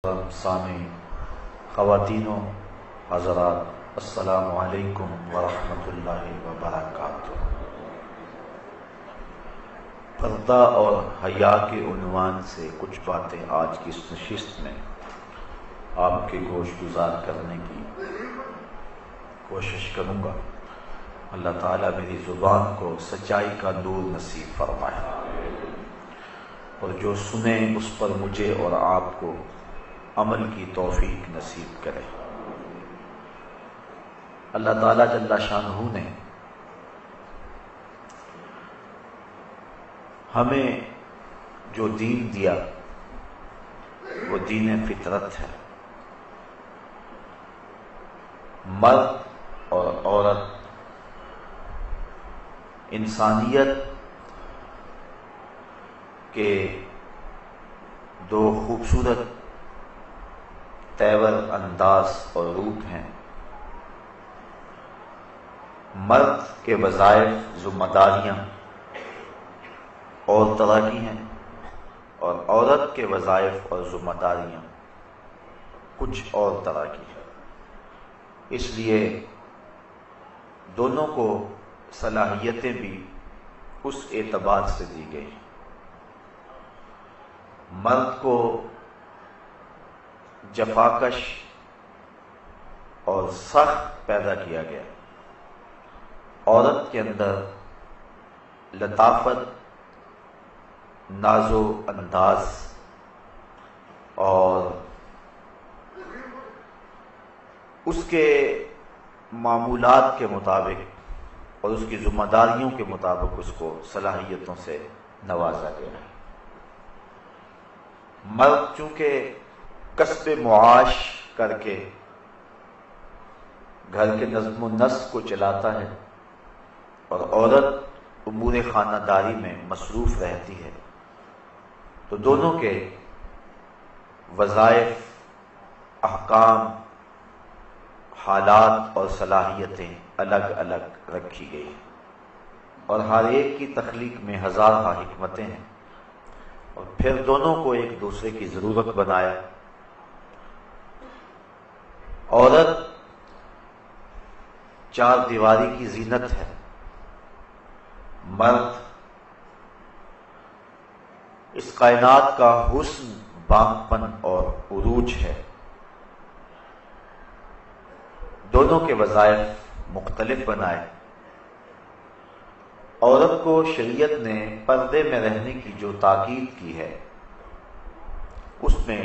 سامعین، خواتین و حضرات، السلام علیکم ورحمۃ اللہ وبرکاتہ۔ پردہ اور حیا کے عنوان سے کچھ باتیں آج کی اس نشست میں آپ کے گوش گزار کرنے کی کوشش کروں گا۔ اللہ تعالیٰ میری زبان کو سچائی کا نور نصیب فرمائے اور جو سنیں اس پر مجھے اور آپ کو عمل کی توفیق نصیب کرے۔ اللہ تعالیٰ جل شانہ نے ہمیں جو دین دیا وہ دین فطرت ہے۔ مرد اور عورت انسانیت کے دو خوبصورت تیور انداز اور روپ ہیں۔ مرد کے وظائف ذمہ داریاں اور طرح کی ہیں اور عورت کے وظائف اور ذمہ داریاں کچھ اور طرح کی ہیں۔ اس لیے دونوں کو صلاحیتیں بھی اس اعتبار سے دی گئی۔ مرد کو جفاکش اور سخت پیدا کیا گیا، عورت کے اندر لطافت، ناز و انداز اور اس کے معمولات کے مطابق اور اس کی ذمہ داریوں کے مطابق اس کو صلاحیتوں سے نوازا گیا ہے۔ مرد چونکہ کسب معاش کر کے گھر کے نظم و نسق کو چلاتا ہے اور عورت امور خانہ داری میں مصروف رہتی ہے، تو دونوں کے وظائف، احکام، حالات اور صلاحیتیں الگ الگ رکھی گئی اور ہر ایک کی تخلیق میں ہزارہ حکمتیں ہیں، اور پھر دونوں کو ایک دوسرے کی ضرورت بنایا۔ عورت چار دیواری کی زینت ہے، مرد اس کائنات کا حسن، بانگپن اور عروج ہے۔ دونوں کے وظائف مختلف بنائے۔ عورت کو شریعت نے پردے میں رہنے کی جو تاکید کی ہے، اس میں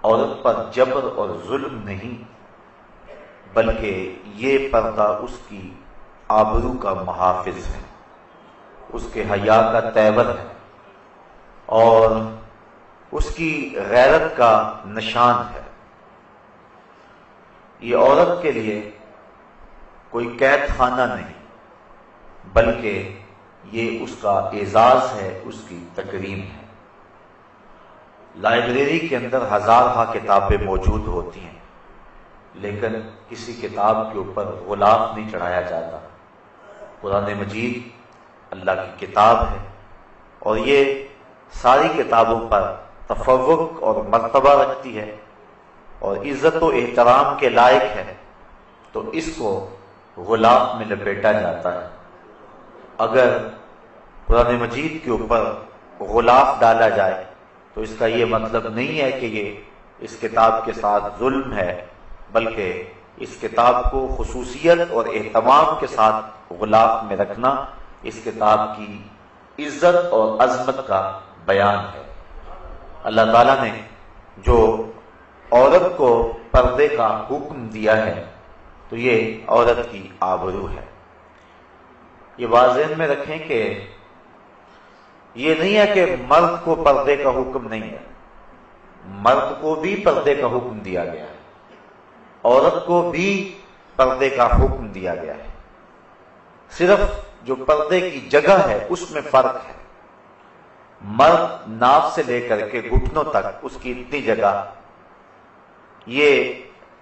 عورت پر جبر اور ظلم نہیں، بلکہ یہ پردہ اس کی آبرو کا محافظ ہے، اس کے حیا کا تیور ہے اور اس کی غیرت کا نشان ہے۔ یہ عورت کے لیے کوئی قید خانہ نہیں، بلکہ یہ اس کا اعزاز ہے، اس کی تکریم ہے۔ لائبریری کے اندر ہزارہ کتابیں موجود ہوتی ہیں، لیکن کسی کتاب کے اوپر غلاف نہیں چڑھایا جاتا۔ قرآن مجید اللہ کی کتاب ہے اور یہ ساری کتابوں پر تفوق اور مرتبہ رکھتی ہے اور عزت و احترام کے لائق ہے، تو اس کو غلاف میں لپیٹا جاتا ہے۔ اگر قرآن مجید کے اوپر غلاف ڈالا جائے تو اس کا یہ مطلب نہیں ہے کہ یہ اس کتاب کے ساتھ ظلم ہے، بلکہ اس کتاب کو خصوصیت اور اہتمام کے ساتھ غلاف میں رکھنا اس کتاب کی عزت اور عظمت کا بیان ہے۔ اللہ تعالیٰ نے جو عورت کو پردے کا حکم دیا ہے تو یہ عورت کی آبرو ہے۔ یہ واضح میں رکھیں کہ یہ نہیں ہے کہ مرد کو پردے کا حکم نہیں ہے، مرد کو بھی پردے کا حکم دیا گیا ہے، عورت کو بھی پردے کا حکم دیا گیا ہے۔ صرف جو پردے کی جگہ ہے اس میں فرق ہے۔ مرد ناف سے لے کر کے گھٹنوں تک اس کی اتنی جگہ یہ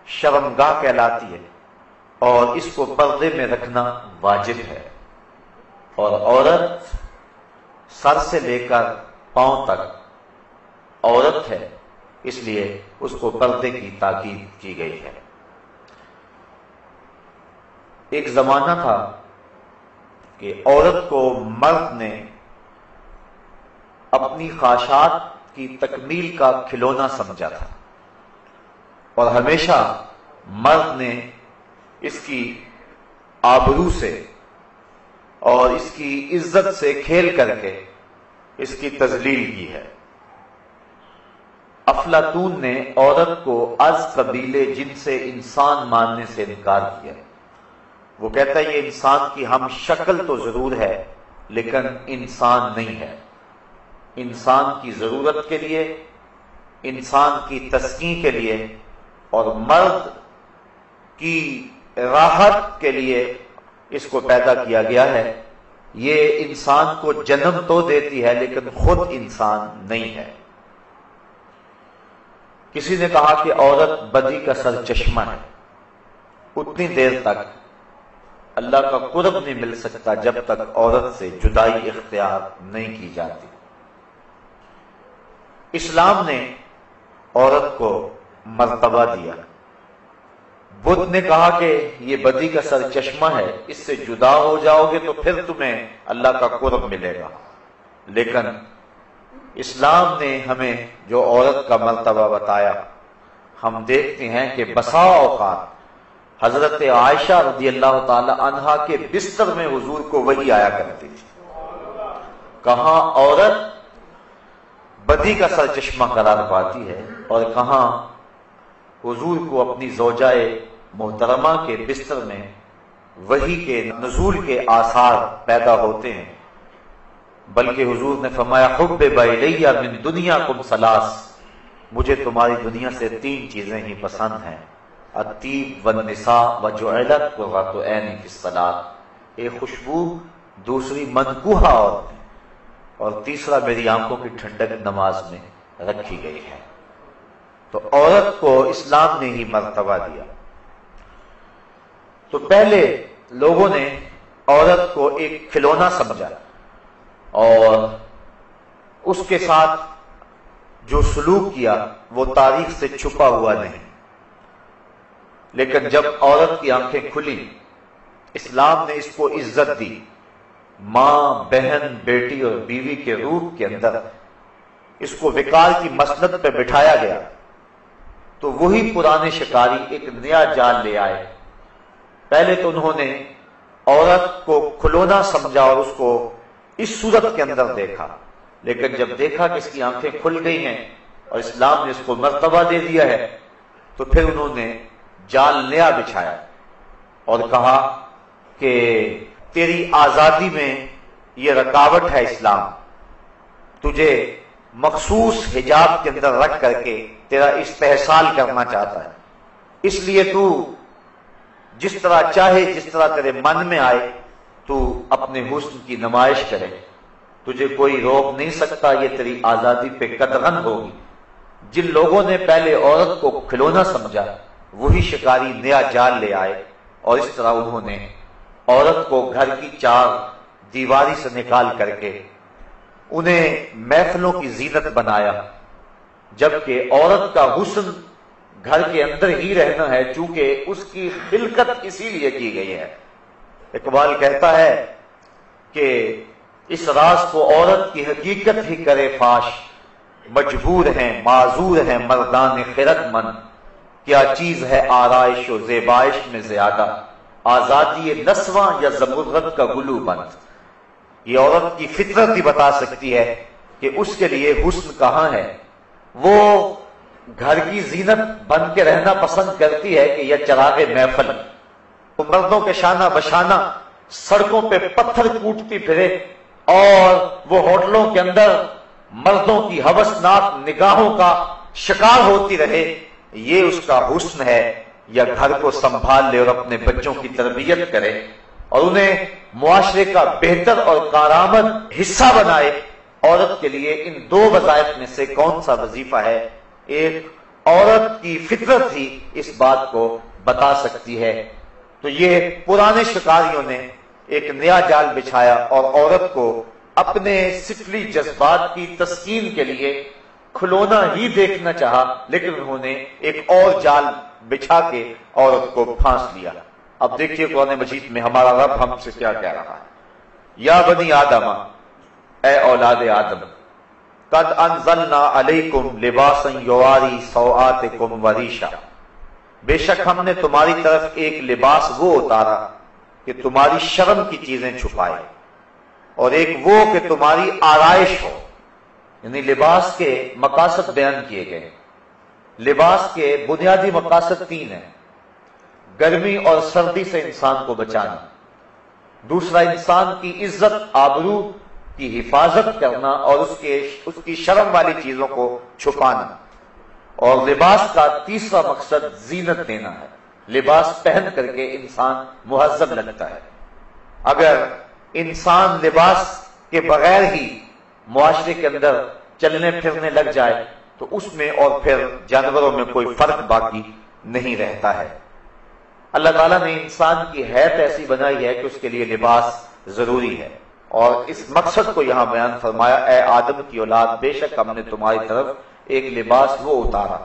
شرمگاہ کہلاتی ہے اور اس کو پردے میں رکھنا واجب ہے، اور عورت سر سے لے کر پاؤں تک عورت ہے اس لیے اس کو پردے کی تاکید کی گئی ہے۔ ایک زمانہ تھا کہ عورت کو مرد نے اپنی خواہشات کی تکمیل کا کھلونا سمجھا تھا، اور ہمیشہ مرد نے اس کی آبرو سے اور اس کی عزت سے کھیل کر کے اس کی تذلیل کی ہے۔ افلاطون نے عورت کو از قبیلے جن سے انسان ماننے سے انکار کیا۔ وہ کہتا ہے یہ انسان کی ہم شکل تو ضرور ہے لیکن انسان نہیں ہے۔ انسان کی ضرورت کے لیے، انسان کی تسکین کے لیے اور مرد کی راحت کے لیے اس کو پیدا کیا گیا ہے۔ یہ انسان کو جنم تو دیتی ہے لیکن خود انسان نہیں ہے۔ کسی نے کہا کہ عورت بدی کا سرچشمہ ہے، اتنی دیر تک اللہ کا قرب نہیں مل سکتا جب تک عورت سے جدائی اختیار نہیں کی جاتی۔ اسلام نے عورت کو مرتبہ دیا۔ بدھ نے کہا کہ یہ بدی کا سرچشمہ ہے، اس سے جدا ہو جاؤ گے تو پھر تمہیں اللہ کا قرب ملے گا، لیکن اسلام نے ہمیں جو عورت کا مرتبہ بتایا، ہم دیکھتے ہیں کہ بسا اوقات حضرت عائشہ رضی اللہ تعالی عنہا کے بستر میں حضور کو وحی آیا کرتی تھی۔ کہاں عورت بدی کا سرچشمہ قرار پاتی ہے اور کہاں حضور کو اپنی زوجہ محترمہ کے بستر میں وحی کے نزول کے آثار پیدا ہوتے ہیں۔ بلکہ حضور نے فرمایا حبب الیہ من دنیاکم ثلاث، مجھے تمہاری دنیا سے 3 چیزیں ہی پسند ہیں، الطیب والنساء وجعلت قرۃ عینی فی الصلاۃ، ایک خوشبو، دوسری منکوحہ عورتیں، اور تیسرا میری آنکھوں کی ٹھنڈک نماز میں رکھی گئی ہے۔ تو عورت کو اسلام نے ہی مرتبہ دیا۔ تو پہلے لوگوں نے عورت کو ایک کھلونا سمجھا اور اس کے ساتھ جو سلوک کیا وہ تاریخ سے چھپا ہوا نہیں، لیکن جب عورت کی آنکھیں کھلی، اسلام نے اس کو عزت دی۔ ماں، بہن، بیٹی اور بیوی کے روپ کے اندر اس کو وقار کی مسند پہ بٹھایا گیا۔ تو وہی پرانے شکاری ایک نیا جال لے آئے۔ پہلے تو انہوں نے عورت کو کھلونا سمجھا اور اس کو اس صورت کے اندر دیکھا، لیکن جب دیکھا کہ اس کی آنکھیں کھل گئی ہیں اور اسلام نے اس کو مرتبہ دے دیا ہے، تو پھر انہوں نے جال نیا بچھایا اور کہا کہ تیری آزادی میں یہ رکاوٹ ہے اسلام، تجھے مخصوص حجاب کے اندر رکھ کر کے تیرا استحصال کرنا چاہتا ہے، اس لیے تو جس طرح چاہے، جس طرح تیرے من میں آئے تو اپنے حسن کی نمائش کرے، تجھے کوئی روک نہیں سکتا، یہ تیری آزادی پہ قدغن ہوگی۔ جن لوگوں نے پہلے عورت کو کھلونا سمجھا وہی شکاری نیا جال لے آئے، اور اس طرح انہوں نے عورت کو گھر کی 4 دیواری سے نکال کر کے انہیں محفلوں کی زینت بنایا، جبکہ عورت کا حسن گھر کے اندر ہی رہنا ہے، چونکہ اس کی خلقت اسی لیے کی گئی ہے۔ اقبال کہتا ہے کہ اس راز کو عورت کی حقیقت ہی کرے فاش، مجبور ہیں معذور ہیں مردان خرد مند، کیا چیز ہے آرائش و زیبائش میں زیادہ، آزادی نسواں یا زمرد کا گلو بند۔ یہ عورت کی فطرت ہی بتا سکتی ہے کہ اس کے لیے حسن کہاں ہے۔ وہ گھر کی زینت بن کے رہنا پسند کرتی ہے کہ یہ چراغ محفل، وہ مردوں کے شانہ بشانہ سڑکوں پہ پتھر کوٹتی پھرے اور وہ ہوٹلوں کے اندر مردوں کی ہوسناک نگاہوں کا شکار ہوتی رہے، یہ اس کا حسن ہے، یا گھر کو سنبھال لے اور اپنے بچوں کی تربیت کرے اور انہیں معاشرے کا بہتر اور کارآمد حصہ بنائے۔ عورت کے لیے ان 2 وظائف میں سے کون سا وظیفہ ہے؟ ایک عورت کی فطرت ہی اس بات کو بتا سکتی ہے۔ تو یہ پرانے شکاریوں نے ایک نیا جال بچھایا اور عورت کو اپنے سفلی جذبات کی تسکین کے لیے کھلونا ہی دیکھنا چاہا، لیکن انہوں نے ایک اور جال بچھا کے عورت کو پھانس لیا۔ اب دیکھیے قرآن مجید میں ہمارا رب ہم سے کیا کہہ رہا ہے۔ یا بنی آدم، اے اولاد آدم، قد انزلنا علیکم لباسا یواری سوآتکم وریشا، بے شک ہم نے تمہاری طرف ایک لباس وہ اتارا کہ تمہاری شرم کی چیزیں چھپائے، اور ایک وہ کہ تمہاری آرائش ہو۔ یعنی لباس کے مقاصد بیان کیے گئے۔ لباس کے بنیادی مقاصد تین ہیں: گرمی اور سردی سے انسان کو بچانا، دوسرا انسان کی عزت آبرو کی حفاظت کرنا اور اس کی شرم والی چیزوں کو چھپانا، اور لباس کا تیسرا مقصد زینت دینا ہے۔ لباس پہن کر کے انسان مہذب لگتا ہے۔ اگر انسان لباس کے بغیر ہی معاشرے کے اندر چلنے پھرنے لگ جائے تو اس میں اور پھر جانوروں میں کوئی فرق باقی نہیں رہتا ہے۔ اللہ تعالیٰ نے انسان کی حیت ایسی بنائی ہے کہ اس کے لیے لباس ضروری ہے، اور اس مقصد کو یہاں بیان فرمایا، اے آدم کی اولاد، بے شک ہم نے تمہاری طرف ایک لباس وہ اتارا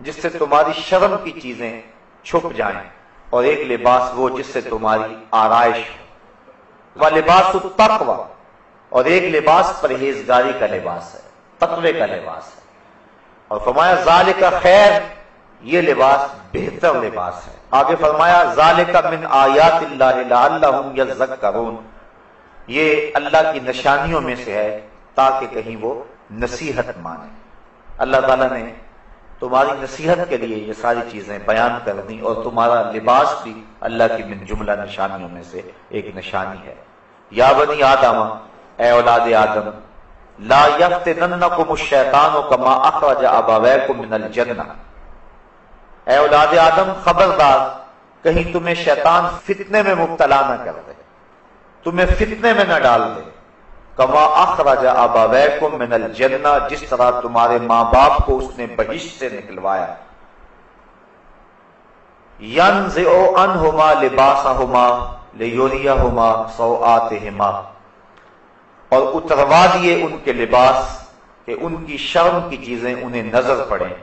جس سے تمہاری شرم کی چیزیں چھپ جائیں، اور ایک لباس وہ جس سے تمہاری آرائش ہو۔ وَلِبَاسُ التَّقْوَىٰ، اور ایک لباس پرہیزگاری کا لباس ہے، تقوی کا لباس ہے، اور فرمایا ذَلِكَ خیر، یہ لباس بہتر لباس ہے۔ آگے فرمایا ذَلِكَ مِنْ آیاتِ اللَّهِ لَعَلَّهُمْ يَذَّكَّرُونَ، یہ اللہ کی نشانیوں میں سے ہے تاکہ کہیں وہ نصیحت مانے۔ اللہ تعالیٰ نے تمہاری نصیحت کے لیے یہ ساری چیزیں بیان کر دی، اور تمہارا لباس بھی اللہ کی من جملہ نشانیوں میں سے ایک نشانی ہے۔ یا بنی آدم، اے اولاد آدم، لا یفتننکم الشیطان کما اخرج ابویکم من الجنہ، اے اولاد آدم خبردار کہیں تمہیں شیطان فتنے میں مبتلا نہ کر دے، تمہیں فتنے میں نہ ڈال دے۔ کما اخرج ابویکم من الجنہ، جس طرح تمہارے ماں باپ کو اس نے بہشت سے نکلوایا۔ ینزع عنہما لباسہما لیریہما سوآتہما، اور اتروا دیے ان کے لباس کہ ان کی شرم کی چیزیں انہیں نظر پڑیں۔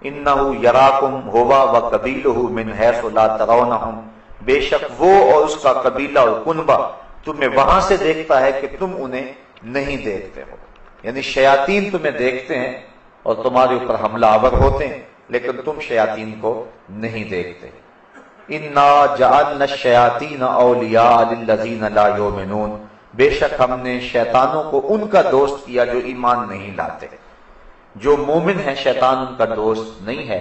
انہ یراکم ہوا وقبیلہ من حیث لا ترونہم، بے شک وہ اور اس کا قبیلہ اور کنبہ تمہیں وہاں سے دیکھتا ہے کہ تم انہیں نہیں دیکھتے ہو۔ یعنی شیاطین تمہیں دیکھتے ہیں اور تمہارے اوپر حملہ آور ہوتے ہیں، لیکن تم شیاطین کو نہیں دیکھتے۔ انا جعلنا الشیاطین اولیاء للذین لا یؤمنون، بے شک ہم نے شیطانوں کو ان کا دوست کیا جو ایمان نہیں لاتے۔ جو مومن ہیں شیطان ان کا دوست نہیں ہے،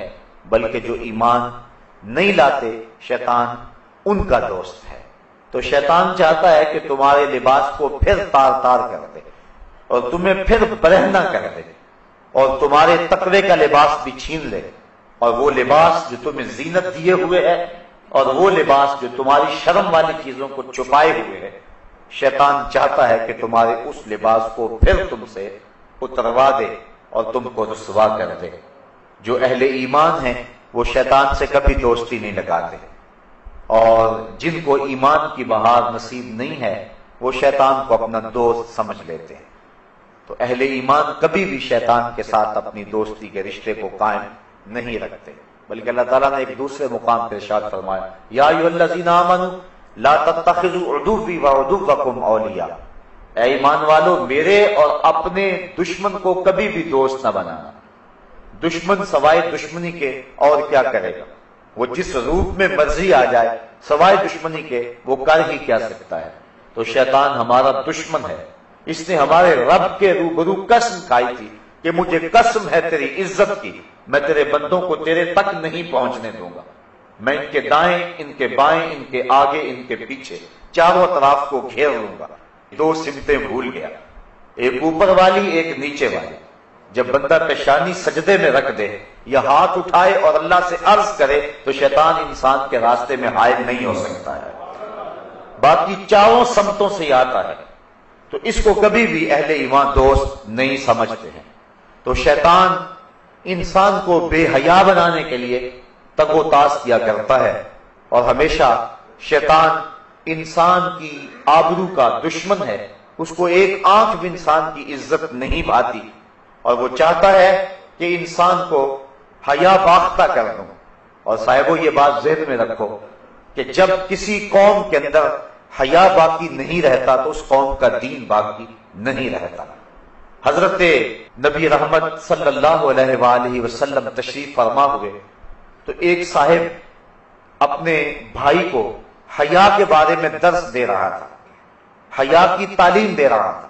بلکہ جو ایمان نہیں لاتے شیطان ان کا دوست ہے۔ تو شیطان چاہتا ہے کہ تمہارے لباس کو پھر تار تار کر دے، اور تمہیں پھر برہنہ کر دے، اور تمہارے تقوی کا لباس بھی چھین لے، اور وہ لباس جو تمہیں زینت دیے ہوئے ہے، اور وہ لباس جو تمہاری شرم والی چیزوں کو چھپائے ہوئے ہے، شیطان چاہتا ہے کہ تمہارے اس لباس کو پھر تم سے اتروا دے اور تم کو رسوا کر دے۔ جو اہل ایمان ہیں وہ شیطان سے کبھی دوستی نہیں لگاتے، اور جن کو ایمان کی بہار نصیب نہیں ہے وہ شیطان کو اپنا دوست سمجھ لیتے ہیں۔ تو اہل ایمان کبھی بھی شیطان کے ساتھ اپنی دوستی کے رشتے کو قائم نہیں رکھتے، بلکہ اللہ تعالیٰ نے ایک دوسرے مقام پر ارشاد فرمایا، یا ایھا الذین آمنوا لا تتخذوا عدوی وعدوکم اولیاء، اے ایمان والو میرے اور اپنے دشمن کو کبھی بھی دوست نہ بنانا۔ دشمن سوائے دشمنی کے اور کیا کرے گا؟ وہ جس روپ میں مرضی آ جائے سوائے دشمنی کے وہ کر ہی کیا سکتا ہے۔ تو شیطان ہمارا دشمن ہے، اس نے ہمارے رب کے روبرو قسم کھائی تھی کہ مجھے قسم ہے تیری عزت کی، میں تیرے بندوں کو تیرے تک نہیں پہنچنے دوں گا، میں ان کے دائیں ان کے بائیں ان کے آگے ان کے پیچھے چاروں طرف کو گھیر لوں گا۔ دو سمتیں بھول گیا، ایک اوپر والی ایک نیچے والی۔ جب بندہ پیشانی سجدے میں رکھ دے یا ہاتھ اٹھائے اور اللہ سے عرض کرے تو شیطان انسان کے راستے میں حائل نہیں ہو سکتا ہے، باقی چاروں سمتوں سے آتا ہے۔ تو اس کو کبھی بھی اہل ایمان دوست نہیں سمجھتے ہیں۔ تو شیطان انسان کو بے حیا بنانے کے لیے تگ و تاز کیا کرتا ہے، اور ہمیشہ شیطان انسان کی آبرو کا دشمن ہے، اس کو ایک آنکھ بھی انسان کی عزت نہیں بھاتی۔ اور وہ چاہتا ہے کہ انسان کو حیا باختہ کر دوں. اور صاحبو یہ بات ذہن میں رکھو کہ جب کسی قوم کے اندر حیا باقی نہیں رہتا تو اس قوم کا دین باقی نہیں رہتا. حضرت نبی رحمت صلی اللہ علیہ وآلہ وسلم تشریف فرما ہوئے تو ایک صاحب اپنے بھائی کو حیا کے بارے میں درس دے رہا تھا، حیا کی تعلیم دے رہا تھا.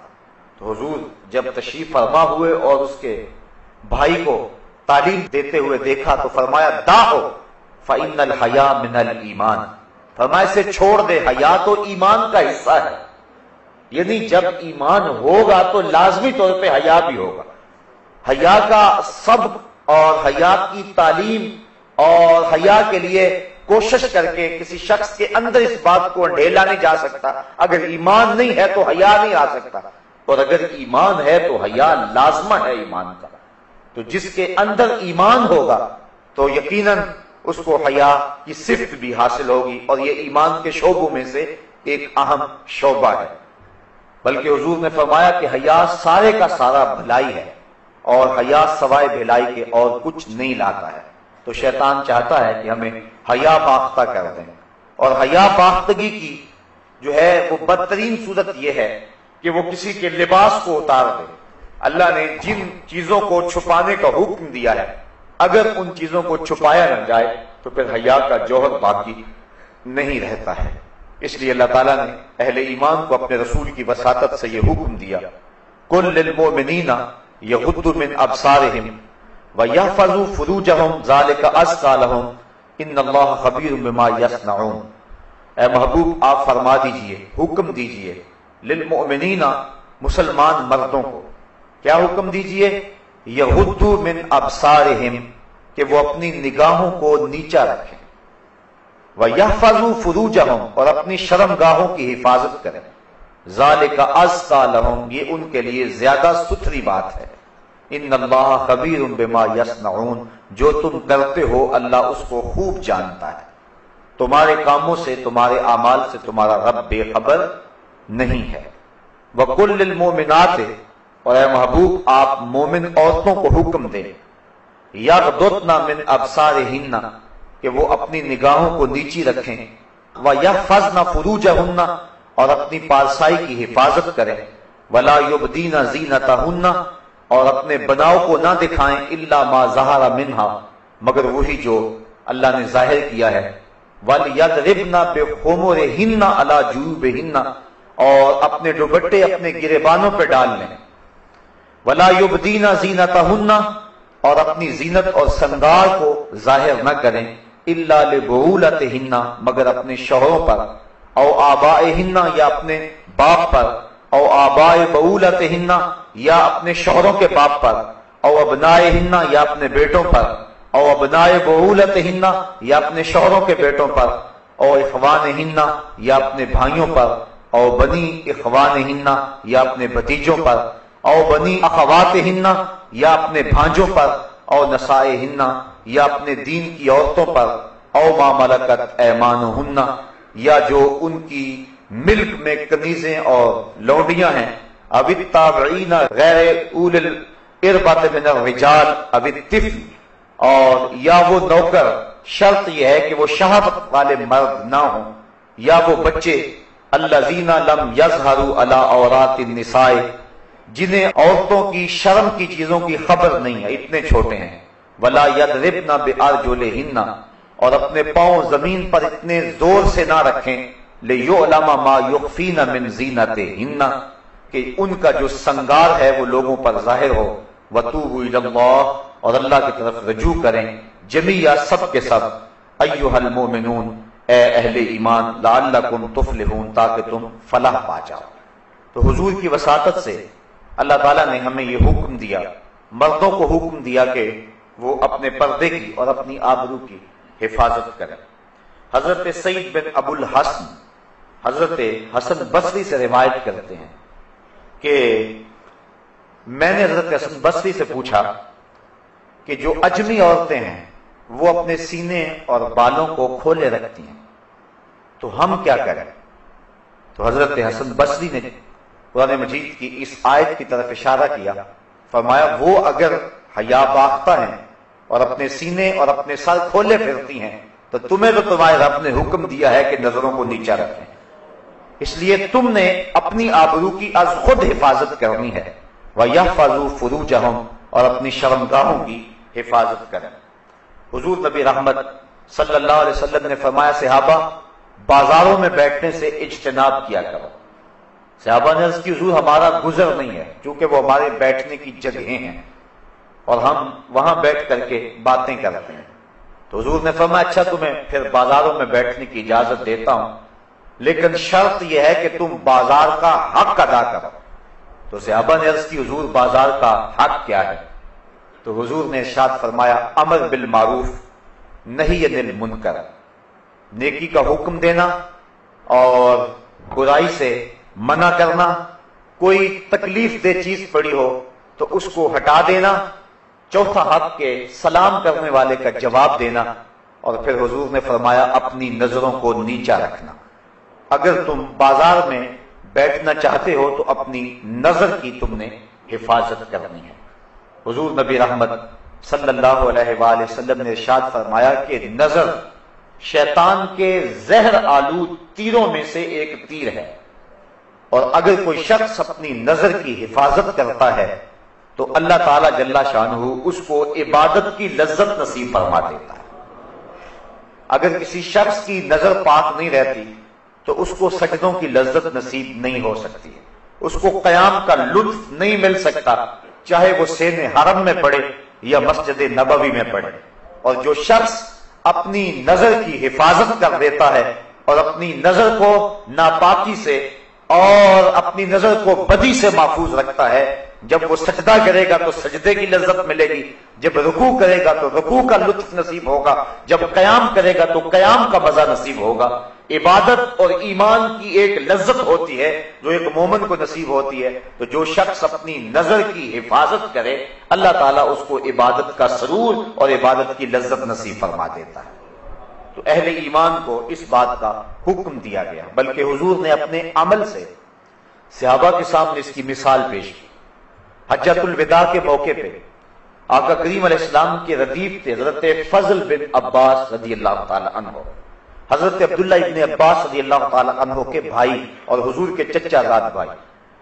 تو حضور جب تشریف فرما ہوئے اور اس کے بھائی کو تعلیم دیتے ہوئے دیکھا تو فرمایا دعو فإن الحیا من الایمان، فرمایا اسے چھوڑ دے، حیا تو ایمان کا حصہ ہے. یعنی جب ایمان ہوگا تو لازمی طور پہ حیا بھی ہوگا. حیا کا سبق اور حیا کی تعلیم اور حیا کے لیے کوشش کر کے کسی شخص کے اندر اس بات کو ڈھیلا نہیں جا سکتا. اگر ایمان نہیں ہے تو حیا نہیں آ سکتا، اور اگر ایمان ہے تو حیا لازمہ ہے ایمان کا. تو جس کے اندر ایمان ہوگا تو یقیناً اس کو حیا کی صفت بھی حاصل ہوگی، اور یہ ایمان کے شعبوں میں سے ایک اہم شعبہ ہے. بلکہ حضور نے فرمایا کہ حیا سارے کا سارا بھلائی ہے، اور حیا سوائے بھلائی کے اور کچھ نہیں لاتا ہے. تو شیطان چاہتا ہے کہ ہمیں حیا باختہ کر دیں، اور حیا باختگی کی جو ہے وہ بدترین صورت یہ ہے کہ وہ کسی کے لباس کو اتار دے. اللہ نے جن چیزوں کو چھپانے کا حکم دیا ہے اگر ان چیزوں کو چھپایا نہ جائے تو پھر حیا کا جوہر باقی نہیں رہتا ہے. اس لیے اللہ تعالیٰ نے اہل ایمان کو اپنے رسول کی وساطت سے یہ حکم دیا قل للمؤمنین یغضوا من ابصارہم ویحفظوا فروجہم ذلک ازکی لہم ان اللہ خبیر بما یصنعون. اے محبوب آپ فرما دیجئے، حکم دیجئے للمؤمنین مسلمان مردوں کو، کیا حکم دیجئے؟ یغضوا من ابصارہم کہ وہ اپنی نگاہوں کو نیچا رکھیں، وَيَحْفَظُوا فُرُوجَهُمْ اور اپنی شرمگاہوں کی حفاظت کریں، ذَلِكَ أَزْكَىٰ لَهُمْ یہ ان کے لیے زیادہ ستھری بات ہے. إِنَّ اللَّهَ خَبِيرٌ بِمَا يَصْنَعُونَ جو تم کرتے ہو اللہ اس کو خوب جانتا ہے. تمہارے کاموں سے، تمہارے اعمال سے تمہارا رب بے خبر نہیں ہے. وَقُلْ لِلْمُؤْمِنَاتِ اور اے محبوب آپ مومن عورتوں کو حکم دیں یغضضن من ابصارہن کہ وہ اپنی نگاہوں کو نیچی رکھیں، وَيَحْفَظْنَ فُرُوجَهُنَّ اور اپنی پارسائی کی حفاظت کریں، وَلَا يُبْدِينَ زِينَتَهُنَّ اور اپنے بناؤ کو نہ دکھائیں إِلَّا مَا ظَهَرَ مِنْهَا مگر وہی جو اللہ نے ظاہر کیا ہے، وَلْيَضْرِبْنَ بِخُمُرِهِنَّ عَلَى جُيُوبِهِنَّ اور اپنے دوپٹے اپنے گریبانوں پہ ڈال لیں، وَلَا يُبْدِينَ زِينَتَهُنَّ اور اپنی زینت اور سنگار کو ظاہر نہ کریں الا لبعولتہن مگر اپنے شوہروں پر، او آبائہن یا اپنے باپ پر، او آباء بعولتہن یا اپنے شوہروں کے باپ پر، او ابنائہن یا اپنے بیٹوں پر، او ابناء بعولتہن یا اپنے شوہروں کے بیٹوں پر، او اخوانہن یا اپنے بھائیوں پر، او بنی اخوانہن یا اپنے بھتیجوں پر، او بنی اخواتہن یا اپنے بھانجوں پر، او نسائہن یا اپنے دین کی عورتوں پر، او ما ملکت ایمانہن یا جو ان کی ملک میں کنیزیں اور لونڈیاں ہیں، اب التابعین غیر اول الاربۃ من الرجال اب الطفل اور یا وہ نوکر، شرط یہ ہے کہ وہ شہوت والے مرد نہ ہوں، یا وہ بچے الذین لم یظہروا علی عورات النساء جنہیں عورتوں کی شرم کی چیزوں کی خبر نہیں ہے، اتنے چھوٹے ہیں، ولا یضربن بارجلہن اور اپنے پاؤں زمین پر اتنے زور سے نہ رکھیں، لیعلم ما یخفین من زینتہن کہ ان کا جو سنگار ہے وہ لوگوں پر ظاہر ہو، وتوبوا الی اللہ اور اللہ کی طرف رجوع کریں، جمیعا سب کے سب، ایھا المؤمنون اے اہل ایمان، لعلکم تفلحون تاکہ تم فلاح پا جاؤ. تو حضور کی وساطت سے اللہ تعالیٰ نے ہمیں یہ حکم دیا، مردوں کو حکم دیا کہ وہ اپنے پردے کی اور اپنی آبرو کی حفاظت کریں. حضرت سعید بن ابو الحسن حضرت حسن بصری سے روایت کرتے ہیں کہ میں نے حضرت حسن بصری سے پوچھا کہ جو اجمی عورتیں ہیں وہ اپنے سینے اور بالوں کو کھولے رکھتی ہیں تو ہم کیا کریں؟ تو حضرت حسن بصری نے قرآن مجید کی اس آیت کی طرف اشارہ کیا، فرمایا وہ اگر حیا باختہ ہیں اور اپنے سینے اور اپنے سر کھولے پھرتی ہیں تو تمہیں تو تمہارے رب نے حکم دیا ہے کہ نظروں کو نیچا رکھیں، اس لیے تم نے اپنی آبرو کی از خود حفاظت کرنی ہے، وَيَحْفَظُوا فُرُوجَهُمْ، اور اپنی شرمگاہوں کی حفاظت کریں۔ حضور نبی رحمت صلی اللہ علیہ وسلم نے فرمایا صحابہ بازاروں میں بیٹھنے سے اجتناب کیا کرو۔ صحابہ نے عرض کی حضور ہمارا گزر نہیں ہے، چونکہ وہ ہمارے بیٹھنے کی جگہیں ہیں اور ہم وہاں بیٹھ کر کے باتیں کرتے ہیں، تو حضور نے فرمایا اچھا تمہیں پھر بازاروں میں بیٹھنے کی اجازت دیتا ہوں، لیکن شرط یہ ہے کہ تم بازار کا حق ادا کرو۔ تو صحابہ نے عرض کی حضور بازار کا حق کیا ہے؟ تو حضور نے ارشاد فرمایا امر بالمعروف نہی عن المنکر، نیکی کا حکم دینا اور برائی سے منع کرنا، کوئی تکلیف دہ چیز پڑی ہو تو اس کو ہٹا دینا، چوتھا حق کے سلام کرنے والے کا جواب دینا، اور پھر حضور نے فرمایا اپنی نظروں کو نیچا رکھنا۔ اگر تم بازار میں بیٹھنا چاہتے ہو تو اپنی نظر کی تم نے حفاظت کرنی ہے۔ حضور نبی رحمت صلی اللہ علیہ وآلہ وسلم نے ارشاد فرمایا کہ نظر شیطان کے زہر آلود تیروں میں سے ایک تیر ہے، اور اگر کوئی شخص اپنی نظر کی حفاظت کرتا ہے تو اللہ تعالی جل شانہ اس کو عبادت کی لذت نصیب فرما دیتا ہے۔ اگر کسی شخص کی نظر پاک نہیں رہتی تو اس کو سجدوں کی لذت نصیب نہیں ہو سکتی، اس کو قیام کا لطف نہیں مل سکتا، چاہے وہ سین حرم میں پڑھے یا مسجد نبوی میں پڑھے۔ اور جو شخص اپنی نظر کی حفاظت کر دیتا ہے اور اپنی نظر کو ناپاکی سے اور اپنی نظر کو بدی سے محفوظ رکھتا ہے، جب وہ سجدہ کرے گا تو سجدے کی لذت ملے گی، جب رکوع کرے گا تو رکوع کا لطف نصیب ہوگا، جب قیام کرے گا تو قیام کا مزہ نصیب ہوگا۔ عبادت اور ایمان کی ایک لذت ہوتی ہے جو ایک مومن کو نصیب ہوتی ہے، تو جو شخص اپنی نظر کی حفاظت کرے اللہ تعالیٰ اس کو عبادت کا سرور اور عبادت کی لذت نصیب فرما دیتا ہے۔ تو اہل ایمان کو اس بات کا حکم دیا گیا، بلکہ حضور نے اپنے عمل سے صحابہ کے سامنے اس کی مثال پیش کی۔ حجۃ الوداع کے موقع پہ آقا کریم علیہ السلام کے ردیف تھے حضرت فضل بن عباس رضی اللہ تعالی عنہ، حضرت عبداللہ ابن عباس رضی اللہ تعالی عنہ کے بھائی اور حضور کے چچا زاد بھائی،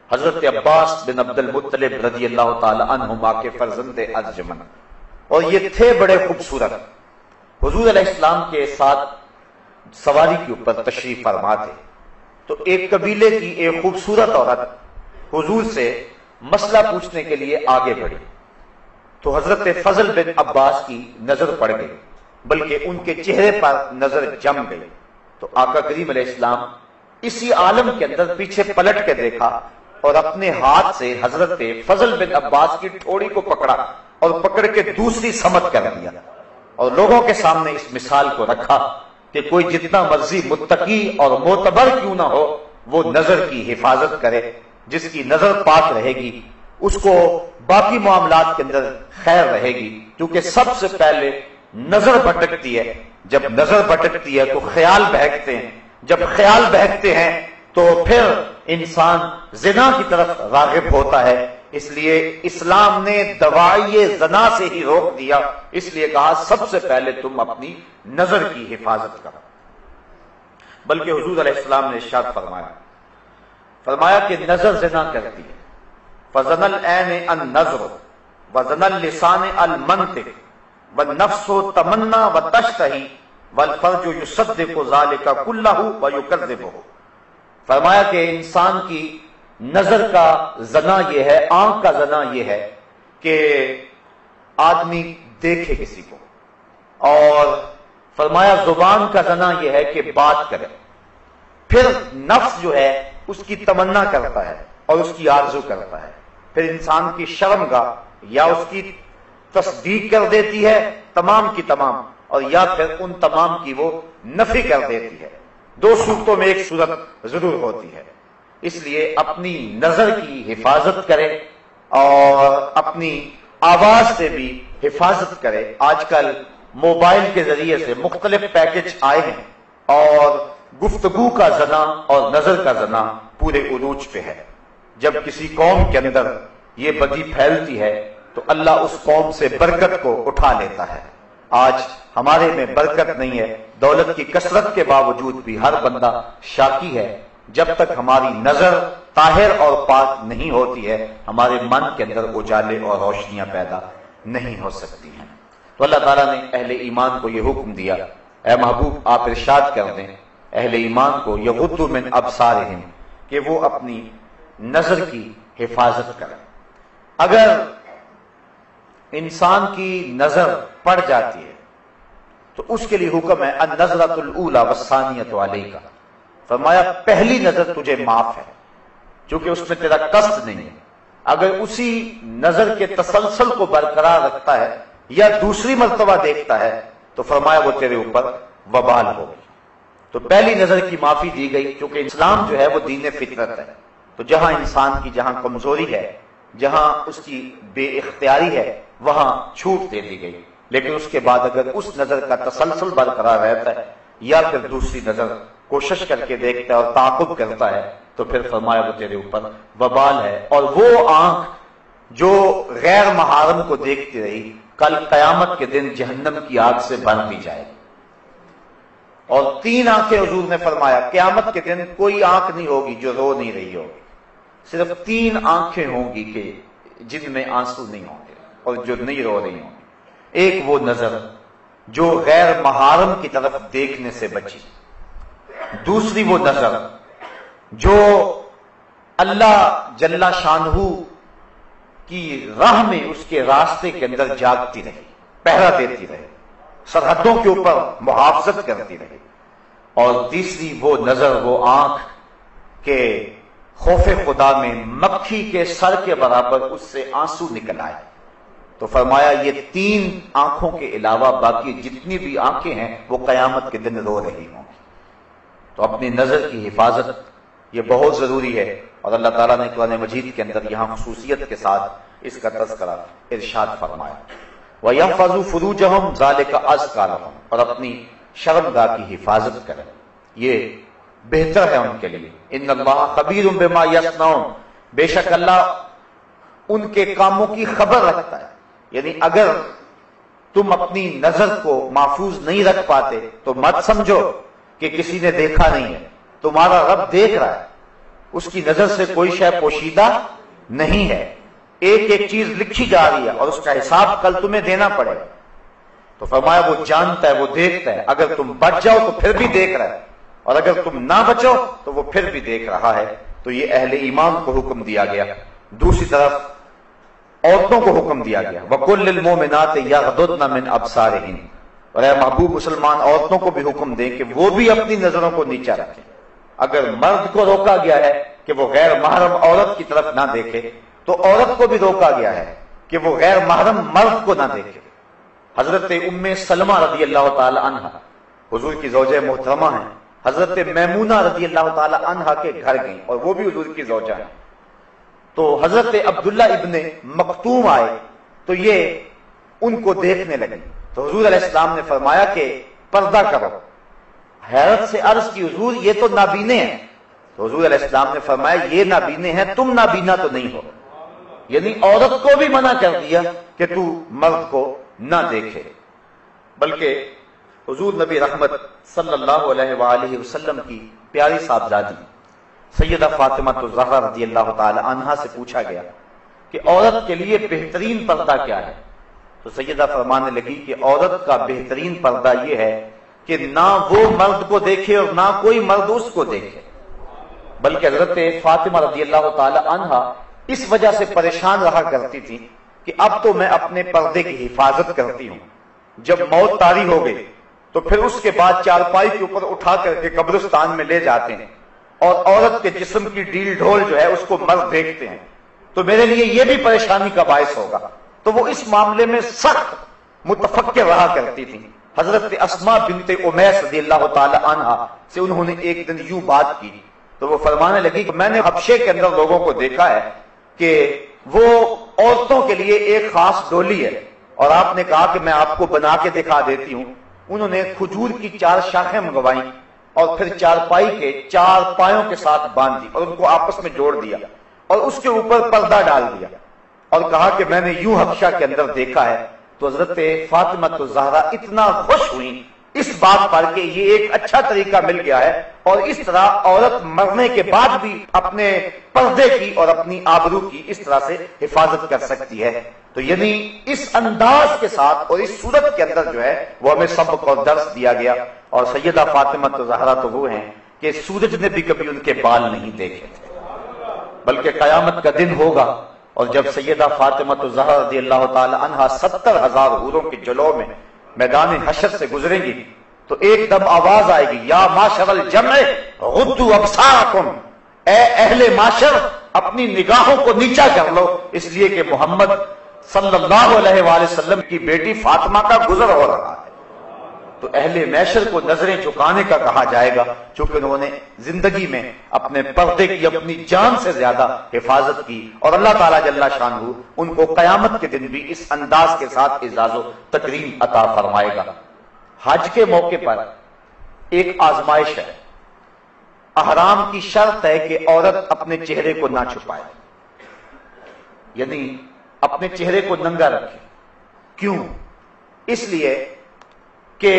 حضرت عباس بن عبد المطلب رضی اللہ تعالی عنہما کے فرزند ارجمن، اور یہ تھے بڑے خوبصورت، حضور علیہ السلام کے ساتھ سواری کے اوپر تشریف فرما تھے۔ تو ایک قبیلے کی ایک خوبصورت عورت حضور سے مسئلہ پوچھنے کے لیے آگے بڑھی، تو حضرت فضل بن عباس کی نظر پڑ گئی، بلکہ ان کے چہرے پر نظر جم گئی۔ تو آقا کریم علیہ السلام اسی عالم کے اندر پیچھے پلٹ کے دیکھا اور اپنے ہاتھ سے حضرت فضل بن عباس کی ٹھوڑی کو پکڑا اور پکڑ کے دوسری سمت کر دیا، اور لوگوں کے سامنے اس مثال کو رکھا کہ کوئی جتنا مرضی متقی اور معتبر کیوں نہ ہو وہ نظر کی حفاظت کرے، جس کی نظر پاک رہے گی اس کو باقی معاملات کے اندر خیر رہے گی، کیونکہ سب سے پہلے نظر بھٹکتی ہے، جب نظر بھٹکتی ہے تو خیال بہکتے ہیں، جب خیال بہکتے ہیں تو پھر انسان زنا کی طرف راغب ہوتا ہے، اس لیے اسلام نے دواعی زنا سے ہی روک دیا، اس لیے کہا سب سے پہلے تم اپنی نظر کی حفاظت کرو۔ بلکہ حضور علیہ السلام نے ارشاد فرمایا کہ نظر زنا کرتی ہے، فزن العین النظر وزن اللسان المنطق والنفس تمنا وتشتہی والفرج یصدق ذلک کلہ ویکذبہ۔ فرمایا کہ انسان کی نظر کا زنا یہ ہے، آنکھ کا زنا یہ ہے کہ آدمی دیکھے کسی کو، اور فرمایا زبان کا زنا یہ ہے کہ بات کرے، پھر نفس جو ہے اس کی تمنا کرتا ہے اور اس کی آرزو کرتا ہے، پھر انسان کی شرمگاہ یا اس کی تصدیق کر دیتی ہے تمام کی تمام، اور یا پھر ان تمام کی وہ نفی کر دیتی ہے۔ دو صورتوں میں ایک صورت ضرور ہوتی ہے، اس لیے اپنی نظر کی حفاظت کرے اور اپنی آواز سے بھی حفاظت کرے۔ آج کل موبائل کے ذریعے سے مختلف پیکج آئے ہیں اور گفتگو کا زنا اور نظر کا زنا پورے عروج پہ ہے۔ جب کسی قوم کے اندر یہ بدی پھیلتی ہے تو اللہ اس قوم سے برکت کو اٹھا لیتا ہے۔ آج ہمارے میں برکت نہیں ہے، دولت کی کثرت کے باوجود بھی ہر بندہ شاکی ہے۔ جب تک ہماری نظر طاہر اور پاک نہیں ہوتی ہے، ہمارے من کے اندر اجالے اور روشنیاں پیدا نہیں ہو سکتی ہیں۔ تو اللہ تعالیٰ نے اہل ایمان کو یہ حکم دیا، اے محبوب آپ ارشاد کر دیں اہل ایمان کو یغضوا من ابصارہم، کہ وہ اپنی نظر کی حفاظت کریں۔ اگر انسان کی نظر پڑ جاتی ہے تو اس کے لیے حکم ہے النظرۃ الاولی والثانیۃ علیک، فرمایا پہلی نظر تجھے معاف ہے کیونکہ اس میں تیرا قصد نہیں ہے۔ اگر اسی نظر کے تسلسل کو برقرار رکھتا ہے یا دوسری مرتبہ دیکھتا ہے تو فرمایا وہ تیرے اوپر وبال ہوگی۔ تو پہلی نظر کی معافی دی گئی کیونکہ اسلام جو ہے وہ دین فطرت ہے، تو جہاں انسان کی جہاں کمزوری ہے، جہاں اس کی بے اختیاری ہے، وہاں چھوٹ دے دی گئی۔ لیکن اس کے بعد اگر اس نظر کا تسلسل برقرار رہتا ہے یا پھر دوسری نظر کوشش کر کے دیکھتا ہے اور تعاقب کرتا ہے تو پھر فرمایا وہ تیرے اوپر وبال ہے۔ اور وہ آنکھ جو غیر محارم کو دیکھتی رہی کل قیامت کے دن جہنم کی آگ سے بن دی جائے گی۔ اور 3 آنکھیں حضور نے فرمایا قیامت کے دن کوئی آنکھ نہیں ہوگی جو رو نہیں رہی ہوگی، صرف 3 آنکھیں ہوں گی کہ جن میں آنسو نہیں ہوں گے اور جو نہیں رو رہی ہوں گی۔ ایک وہ نظر جو غیر محارم کی طرف دیکھنے سے بچی، دوسری وہ نظر جو اللہ جل شانہ کی راہ میں اس کے راستے کے اندر جاگتی رہی، پہرا دیتی رہے، سرحدوں کے اوپر محافظت کرتی رہی، اور تیسری وہ نظر وہ آنکھ کہ خوف خدا میں مکھی کے سر کے برابر اس سے آنسو نکل آئے۔ تو فرمایا یہ 3 آنکھوں کے علاوہ باقی جتنی بھی آنکھیں ہیں وہ قیامت کے دن رو رہی ہوں گی۔ تو اپنی نظر کی حفاظت یہ بہت ضروری ہے، اور اللہ تعالیٰ نے قرآن مجید کے اندر یہاں خصوصیت کے ساتھ اس کا تذکرہ ارشاد فرمایا، وَيَحْفَظُوا فُرُوجَهُمْ ذَلِكَ أَزْكَىٰ لَهُمْ، اور اپنی شرمگاہ کی حفاظت کریں، یہ بہتر ہے ان کے لیے۔ ان اللہ خبیر بما یصنعون، بے شک اللہ ان کے کاموں کی خبر رکھتا ہے۔ یعنی اگر تم اپنی نظر کو محفوظ نہیں رکھ پاتے تو مت سمجھو کہ کسی نے دیکھا نہیں ہے، تمہارا رب دیکھ رہا ہے، اس کی نظر سے کوئی شے پوشیدہ نہیں ہے، ایک ایک چیز لکھی جا رہی ہے اور اس کا حساب کل تمہیں دینا پڑے گا۔ تو فرمایا وہ جانتا ہے، وہ دیکھتا ہے، اگر تم بچ جاؤ تو پھر بھی دیکھ رہا ہے، اور اگر تم نہ بچو تو وہ پھر بھی دیکھ رہا ہے۔ تو یہ اہل ایمان کو حکم دیا گیا۔ دوسری طرف عورتوں کو حکم دیا گیا، وَقُلْ لِلْمُؤْمِنَاتِ يَغْضُضْنَ مِنْ أَبْصَارِهِنَّ، اور اے محبوب مسلمان عورتوں کو بھی حکم دیں کہ وہ بھی اپنی نظروں کو نیچا رکھیں۔ اگر مرد کو روکا گیا ہے کہ وہ غیر محرم عورت کی طرف نہ دیکھے تو عورت کو بھی روکا گیا ہے کہ وہ غیر محرم مرد کو نہ دیکھے۔ حضرت ام سلمہ رضی اللہ تعالی عنہ حضور کی زوجہ محترمہ ہیں، حضرت میمونہ رضی اللہ تعالی عنہ کے گھر گئیں اور وہ بھی حضور کی زوجہ ہیں۔ تو حضرت عبداللہ ابن مکتوم آئے تو یہ ان کو دیکھنے لگے، تو حضور علیہ السلام نے فرمایا کہ پردہ کرو۔ حیرت سے عرض کی حضور یہ تو نابینے ہیں، تو حضور علیہ السلام نے فرمایا یہ نابینے ہیں، تم نابینا تو نہیں ہو، یعنی عورت کو بھی منع کر دیا کہ تو مرد کو نہ دیکھے۔ بلکہ حضور نبی رحمت صلی اللہ علیہ وآلہ وسلم کی پیاری صاحبزادی سیدہ فاطمہ الزہرا رضی اللہ تعالی عنہا سے پوچھا گیا کہ عورت کے لیے بہترین پردہ کیا ہے، تو سیدہ فرمانے لگی کہ عورت کا بہترین پردہ یہ ہے کہ نہ وہ مرد کو دیکھے اور نہ کوئی مرد اس کو دیکھے۔ بلکہ حضرت فاطمہ رضی اللہ تعالی عنہا اس وجہ سے پریشان رہا کرتی تھی کہ اب تو میں اپنے پردے کی حفاظت کرتی ہوں، جب موت طاری ہو گئی تو پھر اس کے بعد چارپائی کے اوپر اٹھا کر کے قبرستان میں لے جاتے ہیں اور عورت کے جسم کی ڈیل ڈھول جو ہے اس کو مرد دیکھتے ہیں، تو میرے لیے یہ بھی پریشانی کا باعث ہوگا۔ تو وہ اس معاملے میں سخت متفکر رہا کرتی تھی۔ حضرت اسماء بنت امیس رضی اللہ تعالی عنہا سے انہوں نے ایک دن یوں بات کی تو وہ فرمانے لگی کہ میں نے حبشے کے اندر لوگوں کو دیکھا ہے کہ وہ عورتوں کے لیے ایک خاص ڈولی ہے، اور آپ نے کہا کہ میں آپ کو بنا کے دکھا دیتی ہوں۔ انہوں نے کھجور کی 4 شاخیں منگوائیں اور پھر چارپائی کے 4 پایوں کے ساتھ باندھ دی اور ان کو آپس میں جوڑ دیا اور اس کے اوپر پردہ ڈال دیا۔ اور کہا کہ میں نے یوں حبشہ کے اندر دیکھا ہے، تو حضرت فاطمہ الزہرا اتنا خوش ہوئی اس بات پر کہ یہ ایک اچھا طریقہ مل گیا ہے، اور اس طرح عورت مرنے کے بعد بھی اپنے پردے کی اور اپنی آبرو کی اس طرح سے حفاظت کر سکتی ہے۔ تو یعنی اس انداز کے ساتھ اور اس صورت کے اندر جو ہے وہ ہمیں سبق اور درس دیا گیا۔ اور سیدہ فاطمہ الزہرا تو وہ ہیں کہ سورج نے بھی کبھی ان کے بال نہیں دیکھے تھے، بلکہ قیامت کا دن ہوگا اور جب سیدہ فاطمہ الزہرا رضی اللہ تعالی عنہا 70,000 حوروں کے جلوہ میں میدان حشر سے گزریں گی تو ایک دم آواز آئے گی، یا معشر الجمع غضوا ابصارکم، اے اہل معاشر اپنی نگاہوں کو نیچا کر لو، اس لیے کہ محمد صلی اللہ علیہ وآلہ وسلم کی بیٹی فاطمہ کا گزر ہو رہا ہے۔ تو اہل معاشر کو نظریں جھکانے کا کہا جائے گا، چونکہ انہوں نے زندگی میں اپنے پردے کی اپنی جان سے زیادہ حفاظت کی، اور اللہ تعالیٰ جل شانہ ان کو قیامت کے دن بھی اس انداز کے ساتھ اعزاز و تکریم عطا فرمائے گا۔ حج کے موقع پر ایک آزمائش ہے، احرام کی شرط ہے کہ عورت اپنے چہرے کو نہ چھپائے، یعنی اپنے چہرے کو ننگا رکھے۔ کیوں؟ اس لیے کہ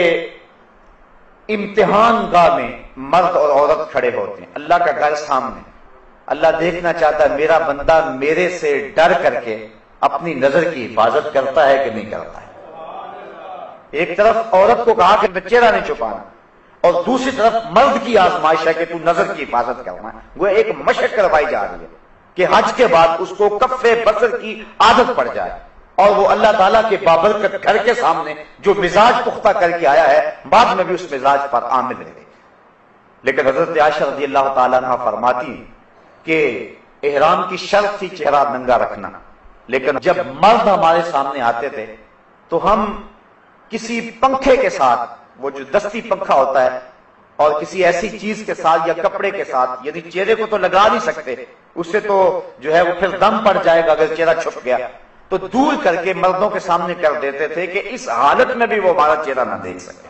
امتحان گاہ میں مرد اور عورت کھڑے ہوتے ہیں، اللہ کا گھر سامنے، اللہ دیکھنا چاہتا ہے میرا بندہ میرے سے ڈر کر کے اپنی نظر کی حفاظت کرتا ہے کہ نہیں کرتا ہے۔ ایک طرف عورت کو کہا کہ چہرہ نہیں چھپانا، اور دوسری طرف مرد کی آزمائش ہے کہ تو نظر کی حفاظت کرنا ہے۔ وہ ایک مشق کروائی جا رہی ہے کہ حج کے بعد اس کو کف بصر کی عادت پڑ جائے، اور وہ اللہ تعالیٰ کے بابرکت گھر کے سامنے جو مزاج پختہ کر کے آیا ہے بعد میں بھی اس مزاج پر عامل رہے۔ لیکن حضرت عائشہ رضی اللہ تعالیٰ عنہ فرماتی ہیں کہ احرام کی شرط تھی چہرہ ننگا رکھنا، لیکن جب مرد ہمارے سامنے آتے تھے تو ہم کسی پنکھے کے ساتھ، وہ جو دستی پنکھا ہوتا ہے، اور کسی ایسی چیز کے ساتھ یا کپڑے کے ساتھ، یعنی چہرے کو تو لگا نہیں سکتے، اس سے تو جو ہے وہ پھر دم پڑ جائے گا اگر چہرہ چھپ گیا، تو دور کر کے مردوں کے سامنے کر دیتے تھے کہ اس حالت میں بھی وہ ہمارا چہرہ نہ دیکھ سکے۔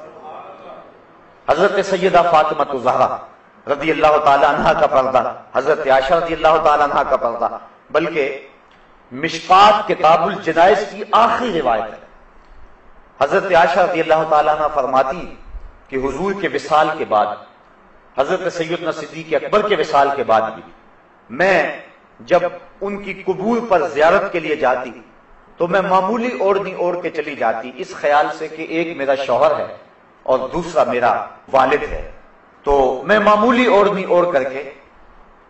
حضرت سیدہ فاطمہ الزہرا رضی اللہ تعالی عنہا کا پردہ، حضرت عائشہ رضی اللہ تعالی عنہا کا پردہ، بلکہ مشکات کتاب الجنائز کی آخری روایت ہے۔ حضرت عائشہ رضی اللہ تعالی عنہ فرماتی کہ حضور کے وصال کے بعد، حضرت سیدنا صدیق اکبر کے وصال کے بعد بھی میں جب ان کی قبور پر زیارت کے لیے جاتی تو میں معمولی اوڑھنی اوڑھ کے چلی جاتی، اس خیال سے کہ ایک میرا شوہر ہے اور دوسرا میرا والد ہے، تو میں معمولی اوڑھنی اوڑھ کر کے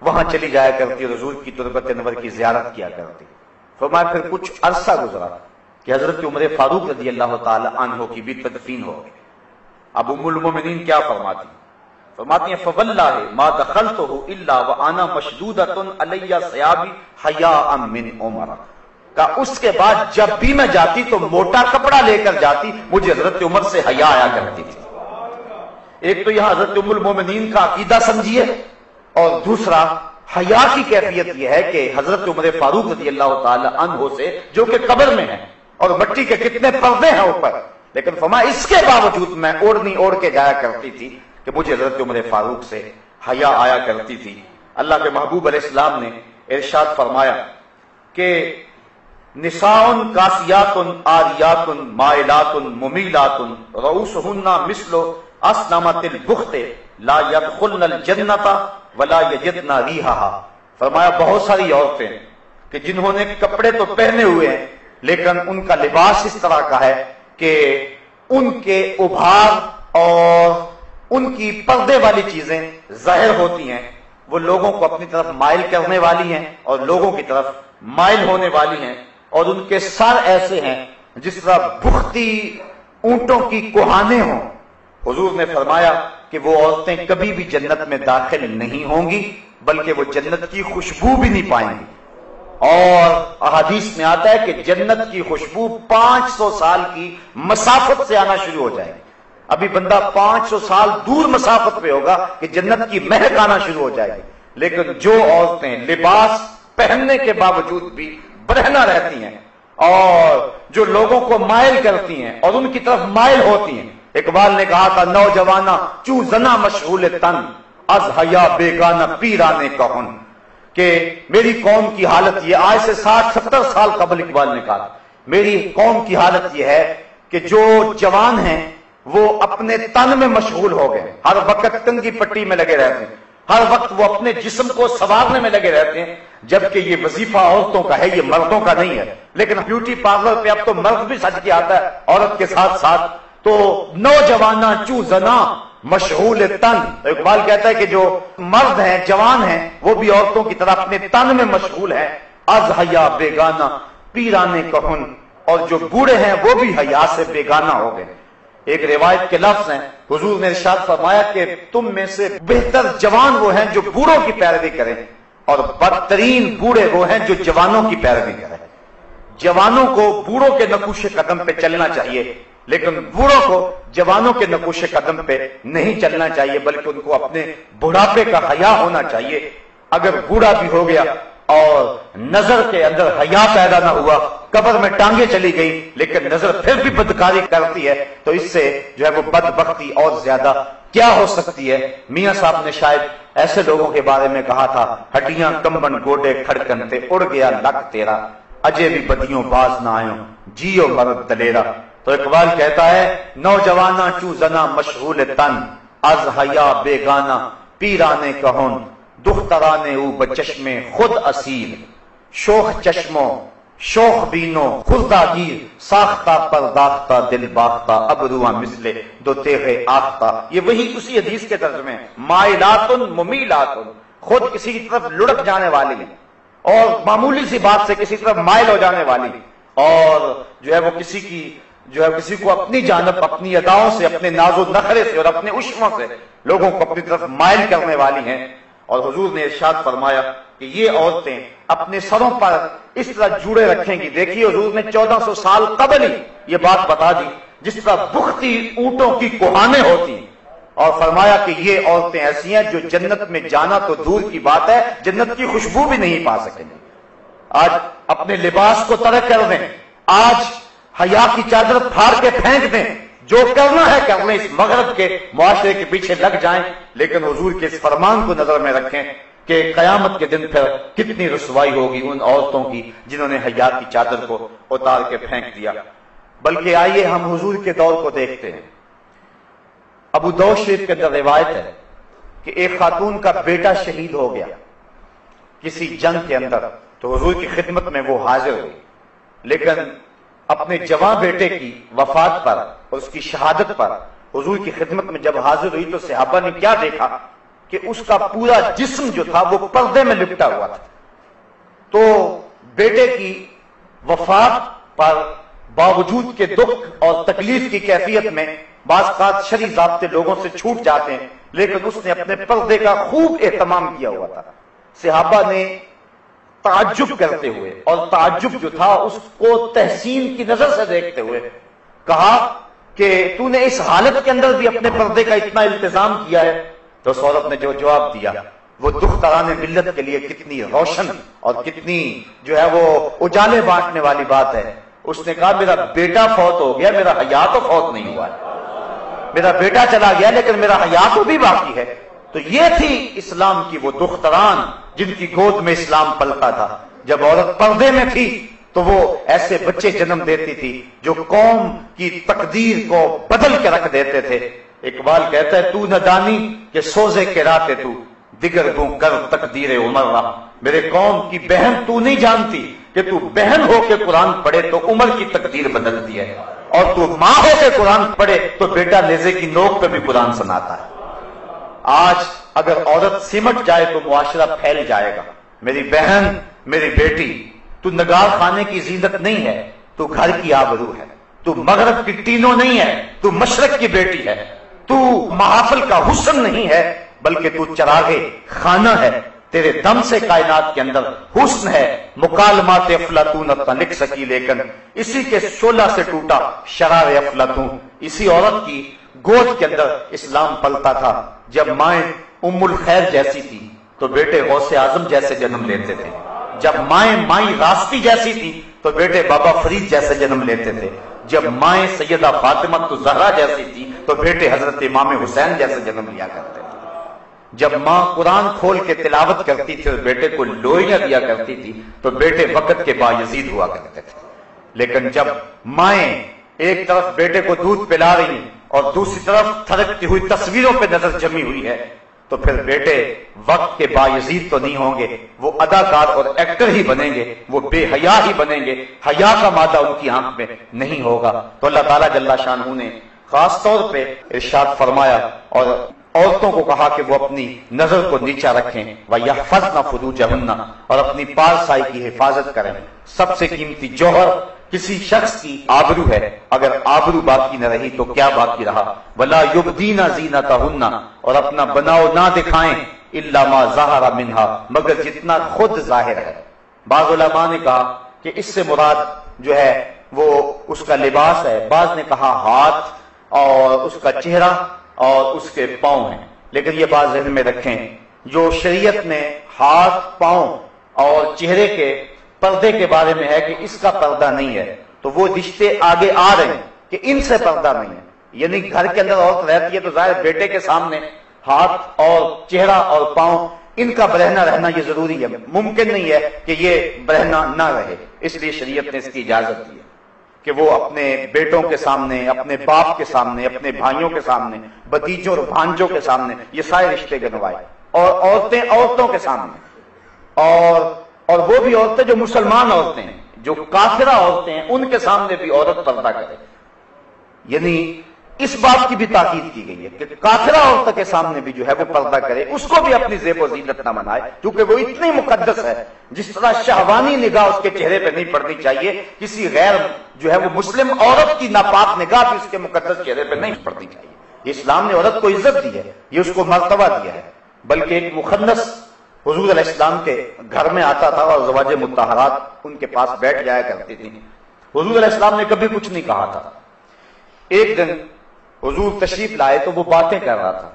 وہاں چلی جایا کرتی اور حضور کی تربت انور کی زیارت کیا کرتی۔ فرمایا پھر کچھ عرصہ گزرا کہ حضرت عمر فاروق رضی اللہ تعالی عنہ کی بھی تدفین ہو گئی۔ اب ام المومنین کیا فرماتی ہیں؟ فرماتی ہیں فواللہ ما دخلتہ الا وانا مشدودۃ علی ثیابی حیاء من عمر، کہ اس کے بعد جب بھی میں جاتی تو موٹا کپڑا لے کر جاتی، مجھے حضرت عمر سے حیا آیا کرتی تھی۔ ایک تو یہاں حضرت ام المومنین کا عقیدہ سمجھیے، اور دوسرا حیا کی کیفیت یہ ہے کہ حضرت عمر فاروق رضی اللہ تعالی عنہ سے، جو کہ قبر میں ہے اور مٹی کے کتنے پردے ہیں اوپر، لیکن فرمایا اس کے باوجود میں اوڑھنی اوڑھ کے جایا کرتی تھی کہ مجھے حضرت عمر فاروق سے حیا آیا کرتی تھی۔ اللہ کے محبوب علیہ السلام نے ارشاد فرمایا کہ نساء کاسیات عاریات مائلات ممیلات رؤوسہن مثل اسنمۃ البخت لا يدخلن الجنۃ ولا یجدن ریحھا۔ فرمایا بہت ساری عورتیں کہ جنہوں نے کپڑے تو پہنے ہوئے ہیں لیکن ان کا لباس اس طرح کا ہے کہ ان کے ابھار اور ان کی پردے والی چیزیں ظاہر ہوتی ہیں، وہ لوگوں کو اپنی طرف مائل کرنے والی ہیں اور لوگوں کی طرف مائل ہونے والی ہیں، اور ان کے سر ایسے ہیں جس طرح بھختی اونٹوں کی کوہانے ہوں۔ حضور نے فرمایا کہ وہ عورتیں کبھی بھی جنت میں داخل نہیں ہوں گی، بلکہ وہ جنت کی خوشبو بھی نہیں پائیں گی۔ اور احادیث میں آتا ہے کہ جنت کی خوشبو 500 سال کی مسافت سے آنا شروع ہو جائے گی۔ ابھی بندہ 500 سال دور مسافت پہ ہوگا کہ جنت کی مہک آنا شروع ہو جائے گی، لیکن جو عورتیں لباس پہننے کے باوجود بھی برہنہ رہتی ہیں اور جو لوگوں کو مائل کرتی ہیں اور ان کی طرف مائل ہوتی ہیں، اقبال نے کہا تھا نوجوانہ چوں زنا مشغول تن از حیا بیگانہ پیرانے کہن، کہ میری قوم کی حالت یہ، آج سے 60-70 سال قبل اقبال نے کہا میری قوم کی حالت یہ ہے کہ جو جوان ہیں وہ اپنے تن میں مشغول ہو گئے، ہر وقت کنگھی پٹی میں لگے رہتے ہیں، ہر وقت وہ اپنے جسم کو سنوارنے میں لگے رہتے ہیں، جبکہ یہ وظیفہ عورتوں کا ہے، یہ مردوں کا نہیں ہے۔ لیکن بیوٹی پارلر پہ اب تو مرد بھی سج کے آتا ہے عورت کے ساتھ ساتھ۔ تو نوجوانہ چو زنا مشغول تن، تو اقبال کہتا ہے کہ جو مرد ہیں، جوان ہیں، وہ بھی عورتوں کی طرح اپنے تن میں مشغول ہیں۔ از حیا بیگانہ پیرانے کہن، اور جو بوڑھے ہیں وہ بھی حیا سے بیگانہ ہو گئے۔ ایک روایت کے لفظ ہیں، حضور نے ارشاد فرمایا کہ تم میں سے بہتر جوان وہ ہیں جو بوڑھوں کی پیروی کریں، اور بدترین بوڑھے وہ ہیں جو جوانوں کی پیروی کریں۔ جوانوں کو بوڑھوں کے نقوش قدم پہ چلنا چاہیے، لیکن بوڑھوں کو جوانوں کے نقوش قدم پہ نہیں چلنا چاہیے، بلکہ ان کو اپنے بڑھاپے کا حیا ہونا چاہیے۔ اگر بوڑھا بھی ہو گیا اور نظر کے اندر حیا پیدا نہ ہوا، قبر میں ٹانگیں چلی گئی لیکن نظر پھر بھی بدکاری کرتی ہے، تو اس سے جو ہے وہ بدبختی اور زیادہ کیا ہو سکتی ہے۔ میاں صاحب نے شاید ایسے لوگوں کے بارے میں کہا تھا، ہڈیاں کمبن گوڈے کھڑکن تے اڑ گیا لک تیرا، اجے بھی بدیوں باز نہ آئوں جیو مرد دلیرا۔ تو اقبال کہتا ہے نوجوانہ چو زنا مشغول تن، از حیا بیگانہ پیرانے کہن، دخترانے او بچشم خود اسیر، شوخ چشموں شوخ بینوں خردہ گیر، ساختہ پرداختہ دل باختہ ابرواں مثل دو تیغے آختہ۔ یہ وہی اسی حدیث کے ترجمے ہیں، مائلاتن ممیلاتن، خود کسی کی طرف لڑک جانے والی ہیں اور معمولی سی بات سے کسی طرف مائل ہو جانے والی، اور جو ہے وہ کسی کو اپنی جانب اپنی اداؤں سے، اپنے ناز و نخرے سے اور اپنے عشموں سے لوگوں کو اپنی طرف مائل کرنے والی ہیں۔ اور حضور نے ارشاد فرمایا کہ یہ عورتیں اپنے سروں پر اس طرح جوڑے رکھیں گی۔ دیکھیے حضور نے 1400 سال قبل ہی یہ بات بتا دی، جس طرح بختی اونٹوں کی کوہانیں ہوتی، اور فرمایا کہ یہ عورتیں ایسی ہیں جو جنت میں جانا تو دور کی بات ہے، جنت کی خوشبو بھی نہیں پا سکیں گے۔ آج اپنے لباس کو ترک کر دیں، آج حیا کی چادر پھاڑ کے پھینک دیں، جو کرنا ہے کر لیں، اس مغرب کے معاشرے کے پیچھے لگ جائیں، لیکن حضور کے اس فرمان کو نظر میں رکھیں کہ قیامت کے دن پھر کتنی رسوائی ہوگی ان عورتوں کی جنہوں نے حیا کی چادر کو اتار کے پھینک دیا۔ بلکہ آئیے ہم حضور کے دور کو دیکھتے ہیں۔ ابو داؤد شریف کے اندر روایت ہے کہ ایک خاتون کا بیٹا شہید ہو گیا کسی جنگ کے اندر، تو حضور کی خدمت میں وہ حاضر ہوئی، لیکن اپنے جوان بیٹے کی وفات پر اور اس کی شہادت پر حضور کی خدمت میں جب حاضر ہوئی تو صحابہ نے کیا دیکھا کہ اس کا پورا جسم جو تھا وہ پردے میں لپٹا ہوا تھا۔ تو بیٹے کی وفات پر باوجود کے دکھ اور تکلیف کی کیفیت میں بعض اوقات شرعی ضابطے لوگوں سے چھوٹ جاتے ہیں، لیکن اس نے اپنے پردے کا خوب اہتمام کیا ہوا تھا۔ صحابہ نے تعجب کرتے ہوئے، اور تعجب جو تھا اس کو تحسین کی نظر سے دیکھتے ہوئے کہا کہ تو نے اس حالت کے اندر بھی اپنے پردے کا اتنا التزام کیا ہے؟ تو اس عورت نے جو جواب دیا وہ دختران ملت کے لیے کتنی روشن اور کتنی جو ہے وہ اجالے بانٹنے والی بات ہے۔ اس نے کہا میرا بیٹا فوت ہو گیا، میرا حیا تو فوت نہیں ہوا ہے، میرا بیٹا چلا گیا لیکن میرا حیا تو بھی باقی ہے۔ تو یہ تھی اسلام کی وہ دختران جن کی گود میں اسلام پلتا تھا۔ جب عورت پردے میں تھی تو وہ ایسے بچے جنم دیتی تھی جو قوم کی تقدیر کو بدل کے رکھ دیتے تھے۔ اقبال کہتا ہے تو نہ دانی کہ سوزے کے راتے تو دیگر گوں کر تقدیر عمر رہا۔ میرے قوم کی بہن تو نہیں جانتی کہ تو بہن ہو کے قرآن پڑھے تو عمر کی تقدیر بدلتی ہے، اور تو ماں ہو کے قرآن پڑھے تو بیٹا نیزے کی نوک پہ بھی قرآن سناتا ہے۔ آج اگر عورت سمٹ جائے تو معاشرہ پھیل جائے گا۔ میری بہن، میری بیٹی، تو نگار خانے کی زینت نہیں ہے، تو گھر کی آبرو ہے، تو مغرب کی ٹینوں نہیں ہے، تو مشرق کی بیٹی ہے، تو محافل کا حسن نہیں ہے بلکہ تو چراغے خانہ ہے۔ تیرے دم سے کائنات کے اندر حسن ہے، مکالمات افلاطون نہ لکھ سکی لیکن اسی کے شعلہ سے ٹوٹا شرار افلاطون۔ اسی عورت کی گود کے اندر اسلام پلتا تھا۔ جب مائیں ام الخیر جیسی تھی تو بیٹے غوث اعظم جیسے جنم لیتے تھے، جب مائیں راستی جیسی تھی تو بیٹے بابا فرید جیسے جنم لیتے تھے، جب مائیں سیدہ فاطمہ تو زہرا جیسی تھی تو بیٹے حضرت امام حسین جیسے جنم لیا کرتے تھے۔ جب ماں قرآن کھول کے تلاوت کرتی تھی اور بیٹے کو لوئیاں دیا کرتی تھی تو بیٹے وقت کے باعزید ہوا کرتے تھے، لیکن جب مائیں ایک طرف بیٹے کو دودھ پلا رہی ہیں اور دوسری طرف تھرکتی ہوئی تصویروں پہ نظر جمی ہوئی ہے تو پھر بیٹے وقت کے باعزید تو نہیں ہوں گے، وہ اداکار اور ایکٹر ہی بنیں گے، وہ بے حیا ہی بنیں گے، حیا کا مادہ ان کی آنکھ میں نہیں ہوگا۔ تو اللہ تعالیٰ جل شانہ نے خاص طور پہ ارشاد فرمایا اور عورتوں کو کہا کہ وہ اپنی نظر کو نیچا رکھیں وَيَحْفَظْنَ فُرُوجَهُنَّ، اور اپنی پارسائی کی حفاظت کریں۔ سب سے قیمتی جوہر کسی شخص کی آبرو ہے، اگر آبرو باقی نہ رہی تو کیا باقی رہا؟ وَلَا يُبْدِينَ زِينَتَهُنَّ، اور اپنا بناؤ نہ دکھائیں إِلَّا مَا ظَهَرَ مِنْهَا، مگر جتنا خود ظاہر ہے۔ بعض علماء نے کہا کہ اس سے مراد جو ہے وہ اس کا لباس ہے، بعض نے کہا ہاتھ اور اس کا چہرہ اور اس کے پاؤں ہیں، لیکن یہ بات ذہن میں رکھیں جو شریعت نے ہاتھ، پاؤں اور چہرے کے پردے کے بارے میں ہے کہ اس کا پردہ نہیں ہے، تو وہ رشتے آگے آ رہے ہیں کہ ان سے پردہ نہیں ہے، یعنی گھر کے اندر عورت رہتی ہے تو ظاہر بیٹے کے سامنے ہاتھ اور چہرہ اور پاؤں ان کا برہنا رہنا یہ ضروری ہے، ممکن نہیں ہے کہ یہ برہنا نہ رہے، اس لیے شریعت نے اس کی اجازت دی ہے کہ وہ اپنے بیٹوں کے سامنے، اپنے باپ کے سامنے، اپنے بھائیوں کے سامنے، بھتیجوں اور بھانجوں کے سامنے یہ سارے رشتے گنوائے، اور عورتیں عورتوں کے سامنے، اور وہ بھی عورتیں جو مسلمان عورتیں ہیں، جو کافرہ عورتیں ہیں، ان کے سامنے بھی عورت پردہ کرے۔ یعنی اس بات کی بھی تاکید کی گئی ہے کہ کافرہ عورت کے سامنے بھی جو ہے وہ پردہ کرے، اس کو بھی اپنی زیب و زینت نہ بنائے، کیونکہ وہ اتنی مقدس ہے جس طرح شہوانی نگاہ اس کے چہرے پہ نہیں پڑنی چاہیے، کسی غیر جو ہے وہ مسلم عورت کی ناپاک نگاہ بھی اس کے مقدس چہرے پہ نہیں پڑنی چاہیے۔ اسلام نے عورت کو عزت دی ہے، یہ اس کو مرتبہ دیا ہے، بلکہ ایک مخنث حضور علیہ السلام کے گھر میں آتا تھا اور زواج مطہرات ان کے پاس بیٹھ جایا کرتی تھی، حضور علیہ السلام نے کبھی کچھ نہیں کہا تھا۔ ایک دن حضور تشریف لائے تو وہ باتیں کر رہا تھا،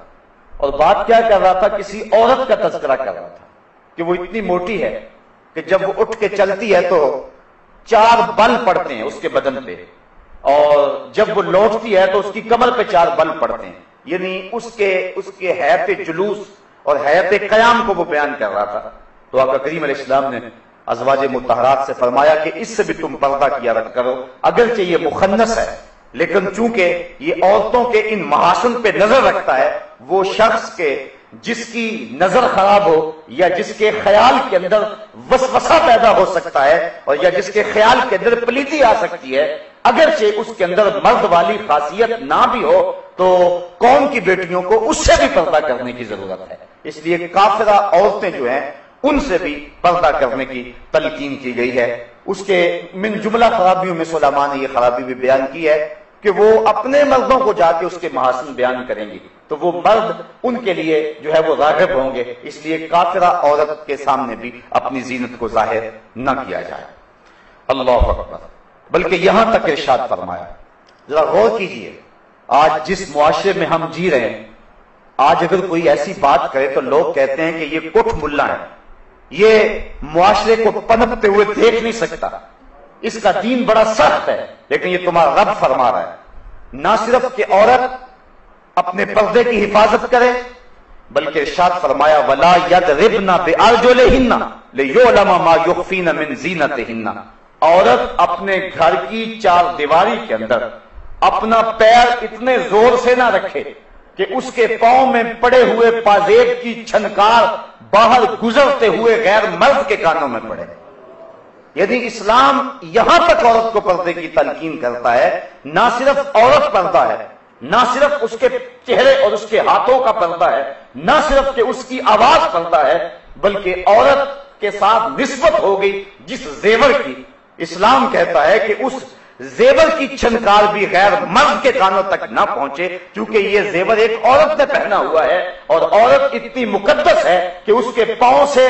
اور بات کیا کر رہا تھا؟ کسی عورت کا تذکرہ کر رہا تھا کہ وہ اتنی موٹی ہے کہ جب وہ اٹھ کے چلتی ہے تو 4 بل پڑتے ہیں اس کے بدن پہ، اور جب وہ لوٹتی ہے تو اس کی کمر پہ 4 بل پڑتے ہیں، یعنی اس کے حیات جلوس اور حیات قیام کو وہ بیان کر رہا تھا۔ تو آقا کریم علیہ السلام نے ازواج مطہرات سے فرمایا کہ اس سے بھی تم پردہ کیا کرو، اگرچہ یہ مخنث ہے لیکن چونکہ یہ عورتوں کے ان محاسن پہ نظر رکھتا ہے، وہ شخص کے جس کی نظر خراب ہو یا جس کے خیال کے اندر وسوسہ پیدا ہو سکتا ہے اور یا جس کے خیال کے اندر پلیتی آ سکتی ہے، اگرچہ اس کے اندر مرد والی خاصیت نہ بھی ہو تو قوم کی بیٹیوں کو اس سے بھی پردہ کرنے کی ضرورت ہے۔ اس لیے کافرہ عورتیں جو ہیں ان سے بھی پردہ کرنے کی تلقین کی گئی ہے۔ اس کے من جملہ خرابیوں میں علماء نے یہ خرابی بھی بیان کی ہے کہ وہ اپنے مردوں کو جا کے اس کے محاسن بیان کریں گی تو وہ مرد ان کے لیے جو ہے وہ راغب ہوں گے، اس لیے کافرہ عورت کے سامنے بھی اپنی زینت کو ظاہر نہ کیا جائے۔ اللہ اکبر۔ بلکہ یہاں تک ارشاد فرمایا، ذرا غور کیجئے، آج جس معاشرے میں ہم جی رہے ہیں، آج اگر کوئی ایسی بات کرے تو لوگ کہتے ہیں کہ یہ کٹ ملا ہے، یہ معاشرے کو پنپتے ہوئے دیکھ نہیں سکتا، اس کا دین بڑا سخت ہے، لیکن یہ تمہارا رب فرما رہا ہے نہ صرف کہ عورت اپنے پردے کی حفاظت کرے بلکہ ارشاد فرمایا وَلَا يَضْرِبْنَ بِأَرْجُلِهِنَّ لِيُعْلَمَ مَا يُخْفِينَ مِنْ زِينَتِهِنَّ، عورت اپنے گھر کی 4 دیواری کے اندر اپنا پیر اتنے زور سے نہ رکھے کہ اس کے پاؤں میں پڑے ہوئے پازیب کی چھنکار باہر گزرتے ہوئے غیر مرد کے کانوں میں پڑے۔ یعنی اسلام یہاں تک عورت کو پردے کی تلقین کرتا ہے، نہ صرف عورت پردہ ہے، نہ صرف اس کے چہرے اور اس کے ہاتھوں کا پردہ ہے، نہ صرف کہ اس کی آواز پردہ ہے، بلکہ عورت کے ساتھ نسبت ہو گئی جس زیور کی، اسلام کہتا ہے کہ اس زیور کی چھنکار بھی غیر مرد کے کانوں تک نہ پہنچے، کیونکہ یہ زیور ایک عورت نے پہنا ہوا ہے اور عورت اتنی مقدس ہے کہ اس کے پاؤں سے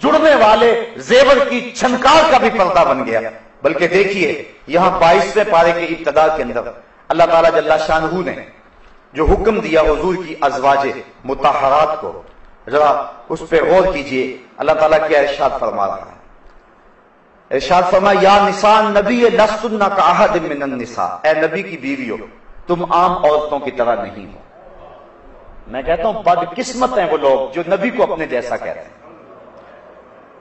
جڑنے والے زیور کی چھنکار کا بھی پردہ بن گیا۔ بلکہ دیکھیے یہاں 22ویں پارے کے ابتدا کے اندر اللہ تعالیٰ جل شانہ نے جو حکم دیا حضور کی ازواج مطہرات کو، ذرا اس پہ غور کیجئے، اللہ تعالیٰ کیا ارشاد فرما رہا ہے۔ ارشاد فرما یا نساء نبی لستن کاحد من النساء، اے نبی کی بیویوں تم عام عورتوں کی طرح نہیں ہو، میں کہتا ہوں بدقسمت ہیں وہ لوگ جو نبی کو اپنے جیسا کہتے ہیں،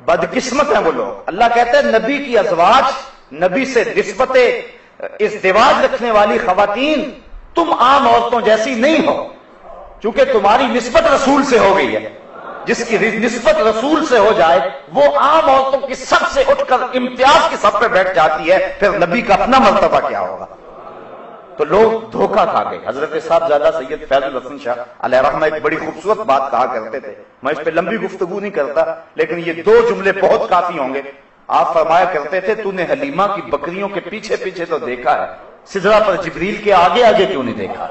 بدقسمت ہیں وہ لوگ۔ اللہ کہتا ہے نبی کی ازواج، نبی سے نسبت ازدواج رکھنے والی خواتین تم عام عورتوں جیسی نہیں ہو، چونکہ تمہاری نسبت رسول سے ہو گئی ہے۔ جس کی نسبت رسول سے ہو جائے وہ عام عورتوں کی سب سے اٹھ کر امتیاز کی سب پہ بیٹھ جاتی ہے، پھر نبی کا اپنا مرتبہ کیا ہوگا؟ تو لوگ دھوکہ کھا گئے۔ حضرت صاحبزادہ سید فیض الحسن شاہ علیہ رحمہ ایک بڑی خوبصورت بات کہا کرتے تھے، میں اس پہ لمبی گفتگو نہیں کرتا لیکن یہ دو جملے بہت کافی ہوں گے۔ آپ فرمایا کرتے تھے تو نے حلیمہ کی بکریوں کے پیچھے پیچھے تو دیکھا ہے، سدرہ پر جبریل کے آگے آگے کیوں نہیں دیکھا؟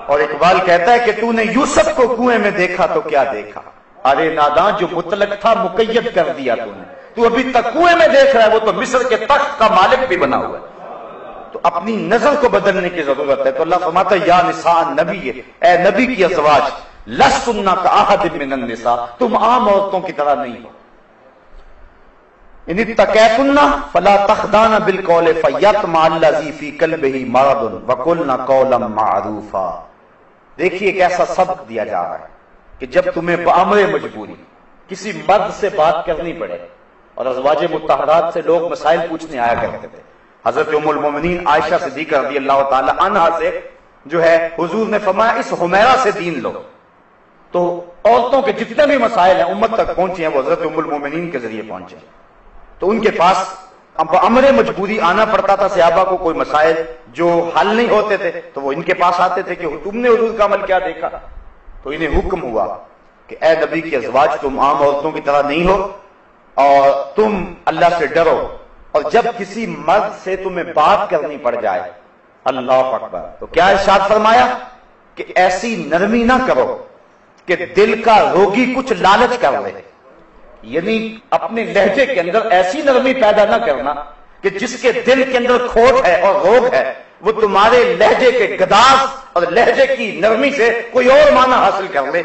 اور اقبال کہتا ہے کہ تو نے یوسف کو کنویں میں دیکھا تو کیا دیکھا، ارے ناداں جو مطلق تھا مقید کر دیا تو نے، تو ابھی تک کنویں میں دیکھ رہا ہے، وہ تو مصر کے تخت کا مالک بھی بنا ہوا ہے۔ تو اپنی نظر کو بدلنے کی ضرورت ہے۔ تو اللہ فرماتا ہے یا نساء نبی، اے نبی کی ازواج، لستن کاحد من النساء، تم عام عورتوں کی طرح نہیں ہو۔ ان اتقیتن فلا تخضعن بالقول فیطمع الذی فی قلبہ مرض وقلن قولا معروفا۔ دیکھیے ایک ایسا سبق دیا جا رہا ہے کہ جب تمہیں بامر مجبوری کسی مرد سے بات کرنی پڑے، اور ازواج مطہرات سے لوگ مسائل پوچھنے آیا کرتے تھے، حضرت ام المومنین عائشہ صدیقہ رضی اللہ تعالی عنہا سے جو ہے حضور نے فرمایا اس حمیرہ سے دین لو۔ تو عورتوں کے جتنے بھی مسائل ہیں امت تک پہنچے ہیں وہ حضرت ام المومنین کے ذریعے پہنچے، تو ان کے پاس امر مجبوری آنا پڑتا تھا۔ صحابہ کو کوئی مسائل جو حل نہیں ہوتے تھے تو وہ ان کے پاس آتے تھے کہ تم نے حضور کا عمل کیا دیکھا؟ تو انہیں حکم ہوا کہ اے نبی کی ازواج تم عام عورتوں کی طرح نہیں ہو اور تم اللہ سے ڈرو، اور جب کسی مرد سے تمہیں بات کرنی پڑ جائے، اللہ اکبر، تو کیا ارشاد فرمایا کہ ایسی نرمی نہ کرو کہ دل کا روگی کچھ لالچ کر لے، یعنی اپنے لہجے کے اندر ایسی نرمی پیدا نہ کرنا کہ جس کے دل کے اندر کھوٹ ہے اور روگ ہے وہ تمہارے لہجے کے گداز اور لہجے کی نرمی سے کوئی اور معنی حاصل کر لے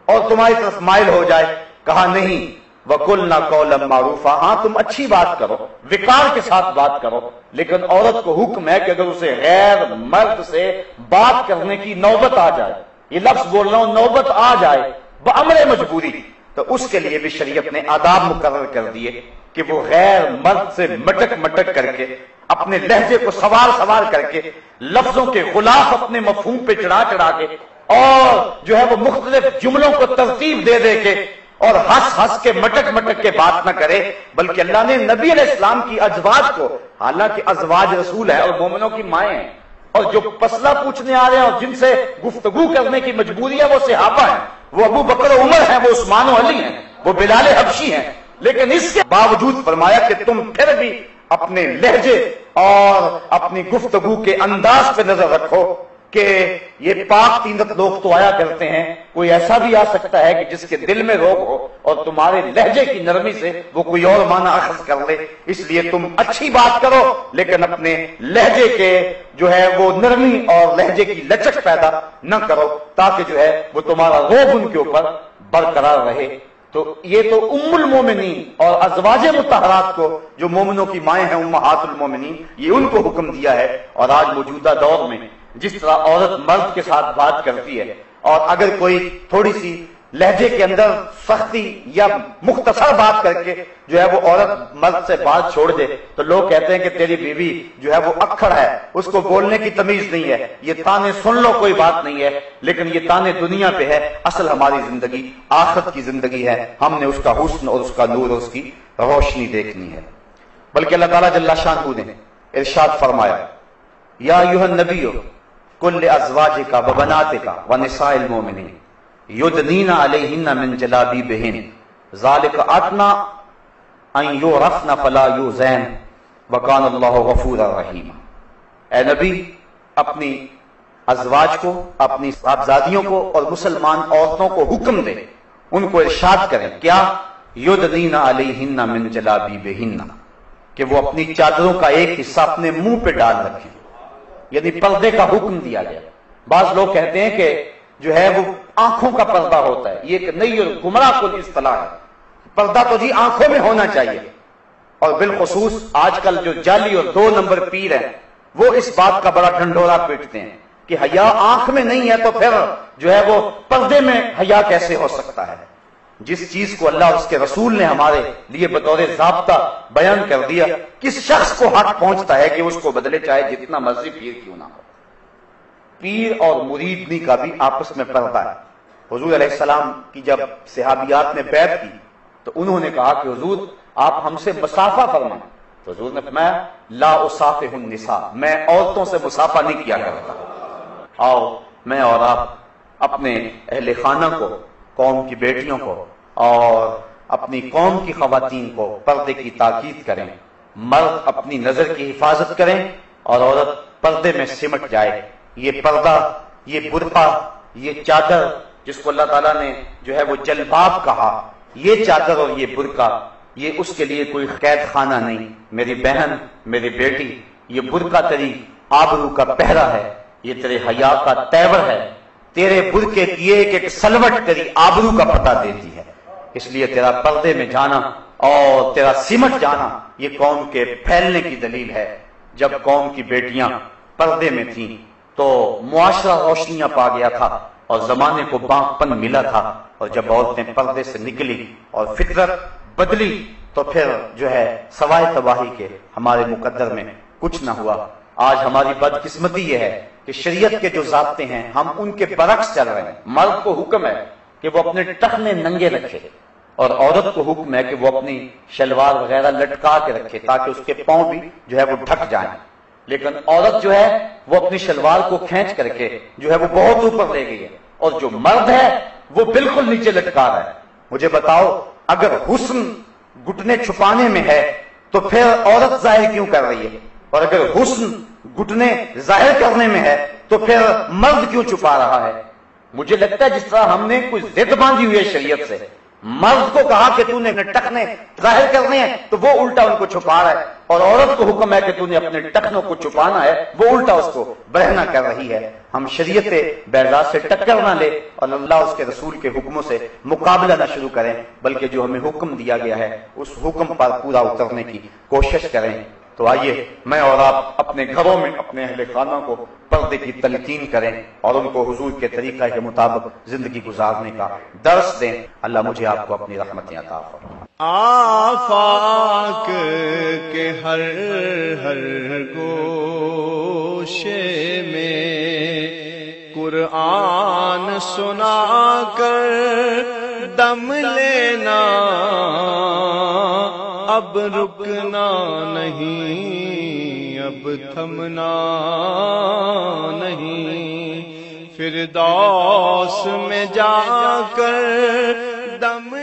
اور تمہاری طرف مائل ہو جائے۔ کہا نہیں، وَقُلْنَا قَوْلًا مَعْرُوفًا، ہاں تم اچھی بات کرو، وقار کے ساتھ بات کرو، لیکن عورت کو حکم ہے کہ اگر اسے غیر مرد سے بات کرنے کی نوبت آ جائے، یہ لفظ بول رہا ہوں، نوبت آ جائے بامر مجبوری، تو اس کے لیے بھی شریعت نے آداب مقرر کر دیے کہ وہ غیر مرد سے مٹک مٹک کر کے، اپنے لہجے کو سوار سوار کر کے، لفظوں کے غلاف اپنے مفہوم پہ چڑھا چڑھا کے، اور جو ہے وہ مختلف جملوں کو ترتیب دے دے کے، اور ہنس ہنس کے مٹک مٹک کے بات نہ کرے، بلکہ اللہ نے نبی علیہ السلام کی ازواج کو، حالانکہ ازواج رسول ہے اور مومنوں کی مائیں ہیں، اور جو مسئلہ پوچھنے آ رہے ہیں اور جن سے گفتگو کرنے کی مجبوری ہے وہ صحابہ ہیں، وہ ابو بکر و عمر ہیں، وہ عثمان و علی ہیں، وہ بلال حبشی ہیں، لیکن اس کے باوجود فرمایا کہ تم پھر بھی اپنے لہجے اور اپنی گفتگو کے انداز پہ نظر رکھو کہ یہ پاک تینت لوگ تو آیا کرتے ہیں، کوئی ایسا بھی آ سکتا ہے کہ جس کے دل میں روگ ہو اور تمہارے لہجے کی نرمی سے وہ کوئی اور معنی اخذ کر لے، اس لیے تم اچھی بات کرو لیکن اپنے لہجے کے جو ہے وہ نرمی اور لہجے کی لچک پیدا نہ کرو تاکہ جو ہے وہ تمہارا روگ ان کے اوپر برقرار رہے۔ تو یہ تو ام المومنین اور ازواج مطہرات کو جو مومنوں کی مائیں ہیں امہات المومنین، یہ ان کو حکم دیا ہے۔ اور آج موجودہ دور میں جس طرح عورت مرد کے ساتھ بات کرتی ہے، اور اگر کوئی تھوڑی سی لہجے کے اندر سختی یا مختصر بات کر کے جو ہے وہ عورت مرد سے بات چھوڑ دے تو لوگ کہتے ہیں کہ تیری بیوی جو ہے وہ اکھڑ ہے، اس کو بولنے کی تمیز نہیں ہے، یہ تانے سن لو کوئی بات نہیں ہے، لیکن یہ تانے دنیا پہ ہے، اصل ہماری زندگی آخرت کی زندگی ہے، ہم نے اس کا حسن اور اس کا نور اور اس کی روشنی دیکھنی ہے۔ بلکہ اللہ تعالیٰ جل شانہ نے ارشاد فرمایا یا ایھا النبی قل لازواجک وبناتک ونساء المؤمنین یدنین علیہن من جلابیبہن ذالک ادنی ان یعرفن فلا یؤذین وکان اللہ غفورا رحیما۔ اے نبی اپنی ازواج کو، اپنی صاحبزادیوں کو اور مسلمان عورتوں کو حکم دے، ان کو ارشاد کریں کیا؟ یدنین علیہن من جلابیبہن، کہ وہ اپنی چادروں کا ایک حصہ اپنے منہ پہ ڈال رکھیں، یعنی پردے کا حکم دیا گیا۔ بعض لوگ کہتے ہیں کہ جو ہے وہ آنکھوں کا پردہ ہوتا ہے، یہ ایک نئی اور گمراہ کن اصطلاح ہے، پردہ تو جی آنکھوں میں ہونا چاہیے، اور بالخصوص آج کل جو جعلی اور 2 نمبر پیر ہیں وہ اس بات کا بڑا ڈھنڈورا پیٹتے ہیں کہ حیا آنکھ میں نہیں ہے تو پھر جو ہے وہ پردے میں حیا کیسے ہو سکتا ہے؟ جس چیز کو اللہ اور اس کے رسول نے ہمارے لیے بطور ضابطہ بیان کر دیا، کس شخص کو حق پہنچتا ہے کہ اس کو بدلے، چاہے جتنا مرضی پیر کیوں نہ ہو؟ پیر اور مریدنی کا بھی آپس میں پردہ ہے۔ حضور علیہ السلام کی جب صحابیات نے بیعت کی تو انہوں نے کہا کہ حضور آپ ہم سے مصافحہ فرمائیں، تو حضور نے فرمایا لا اصافح النساء، میں عورتوں سے مصافحہ نہیں کیا کرتا۔ آؤ میں اور آپ اپنے اہل خانہ کو، قوم کی بیٹیوں کو اور اپنی قوم کی خواتین کو پردے کی تاکید کریں۔ مرد اپنی نظر کی حفاظت کریں اور عورت پردے میں سمٹ جائے۔ یہ پردہ، یہ برقع، یہ چادر جس کو اللہ تعالیٰ نے جو ہے وہ جلباب کہا، یہ چادر اور یہ برقع، یہ اس کے لیے کوئی قید خانہ نہیں۔ میری بہن، میری بیٹی، یہ برقع تیری آبرو کا پہرا ہے، یہ تیرے حیا کا تیور ہے۔ تیرے برقعے کی ایک ایک سلوٹ تیری آبرو کا پتہ دیتی ہے، اس لیے تیرا پردے میں جانا اور تیرا سمٹ جانا یہ قوم کے پھیلنے کی دلیل ہے۔ جب قوم کی بیٹیاں پردے میں تھیں تو معاشرہ روشنیاں پا گیا تھا اور زمانے کو باقپن ملا تھا، اور جب عورتیں پردے سے نکلی اور فطرت بدلی تو پھر جو ہے سوائے تباہی کے ہمارے مقدر میں کچھ نہ ہوا۔ آج ہماری بدقسمتی یہ ہے کہ شریعت کے جو ضابطے ہیں ہم ان کے برعکس چل رہے ہیں۔ مرد کو حکم ہے کہ وہ اپنے ٹخنے ننگے رکھے اور عورت کو حکم ہے کہ وہ اپنی شلوار وغیرہ لٹکا کے رکھے تاکہ اس کے پاؤں بھی جو ہے وہ ڈھک جائیں، لیکن عورت جو ہے وہ اپنی شلوار کو کھینچ کر کے جو ہے وہ بہت اوپر لے گئی ہے، اور جو مرد ہے وہ بالکل نیچے لٹکا رہا ہے۔ مجھے بتاؤ، اگر حسن گھٹنے چھپانے میں ہے تو پھر عورت ظاہر کیوں کر رہی ہے؟ اور اگر حسن گھٹنے ظاہر کرنے میں ہے تو پھر مرد کیوں چھپا رہا ہے؟ مجھے لگتا ہے جس طرح ہم نے کوئی ضد باندھی ہوئی ہے شریعت سے، مرد کو کہا کہ تو نے ٹخنے ظاہر کرنے ہیں تو وہ الٹا ان کو چھپا رہا ہے، اور عورت کو حکم ہے کہ تو نے اپنے ٹخنوں کو چھپانا ہے، وہ الٹا اس کو برہنہ کر رہی ہے۔ ہم شریعت بیضاء سے ٹکر نہ لے اور اللہ اس کے رسول کے حکموں سے مقابلہ نہ شروع کریں، بلکہ جو ہمیں حکم دیا گیا ہے اس حکم پر پورا اترنے کی کوشش کریں۔ تو آئیے میں اور آپ اپنے گھروں میں اپنے اہل خانہ کو پردے کی تلقین کریں اور ان کو حضور کے طریقہ کے مطابق زندگی گزارنے کا درس دیں۔ اللہ مجھے آپ کو اپنی رحمتیں عطا فرمائے۔ آفاق کے ہر ہر گوشے میں قرآن سنا کر دم لینا، اب رکنا نہیں، اب تھمنا نہیں، فردوس میں جا کر دم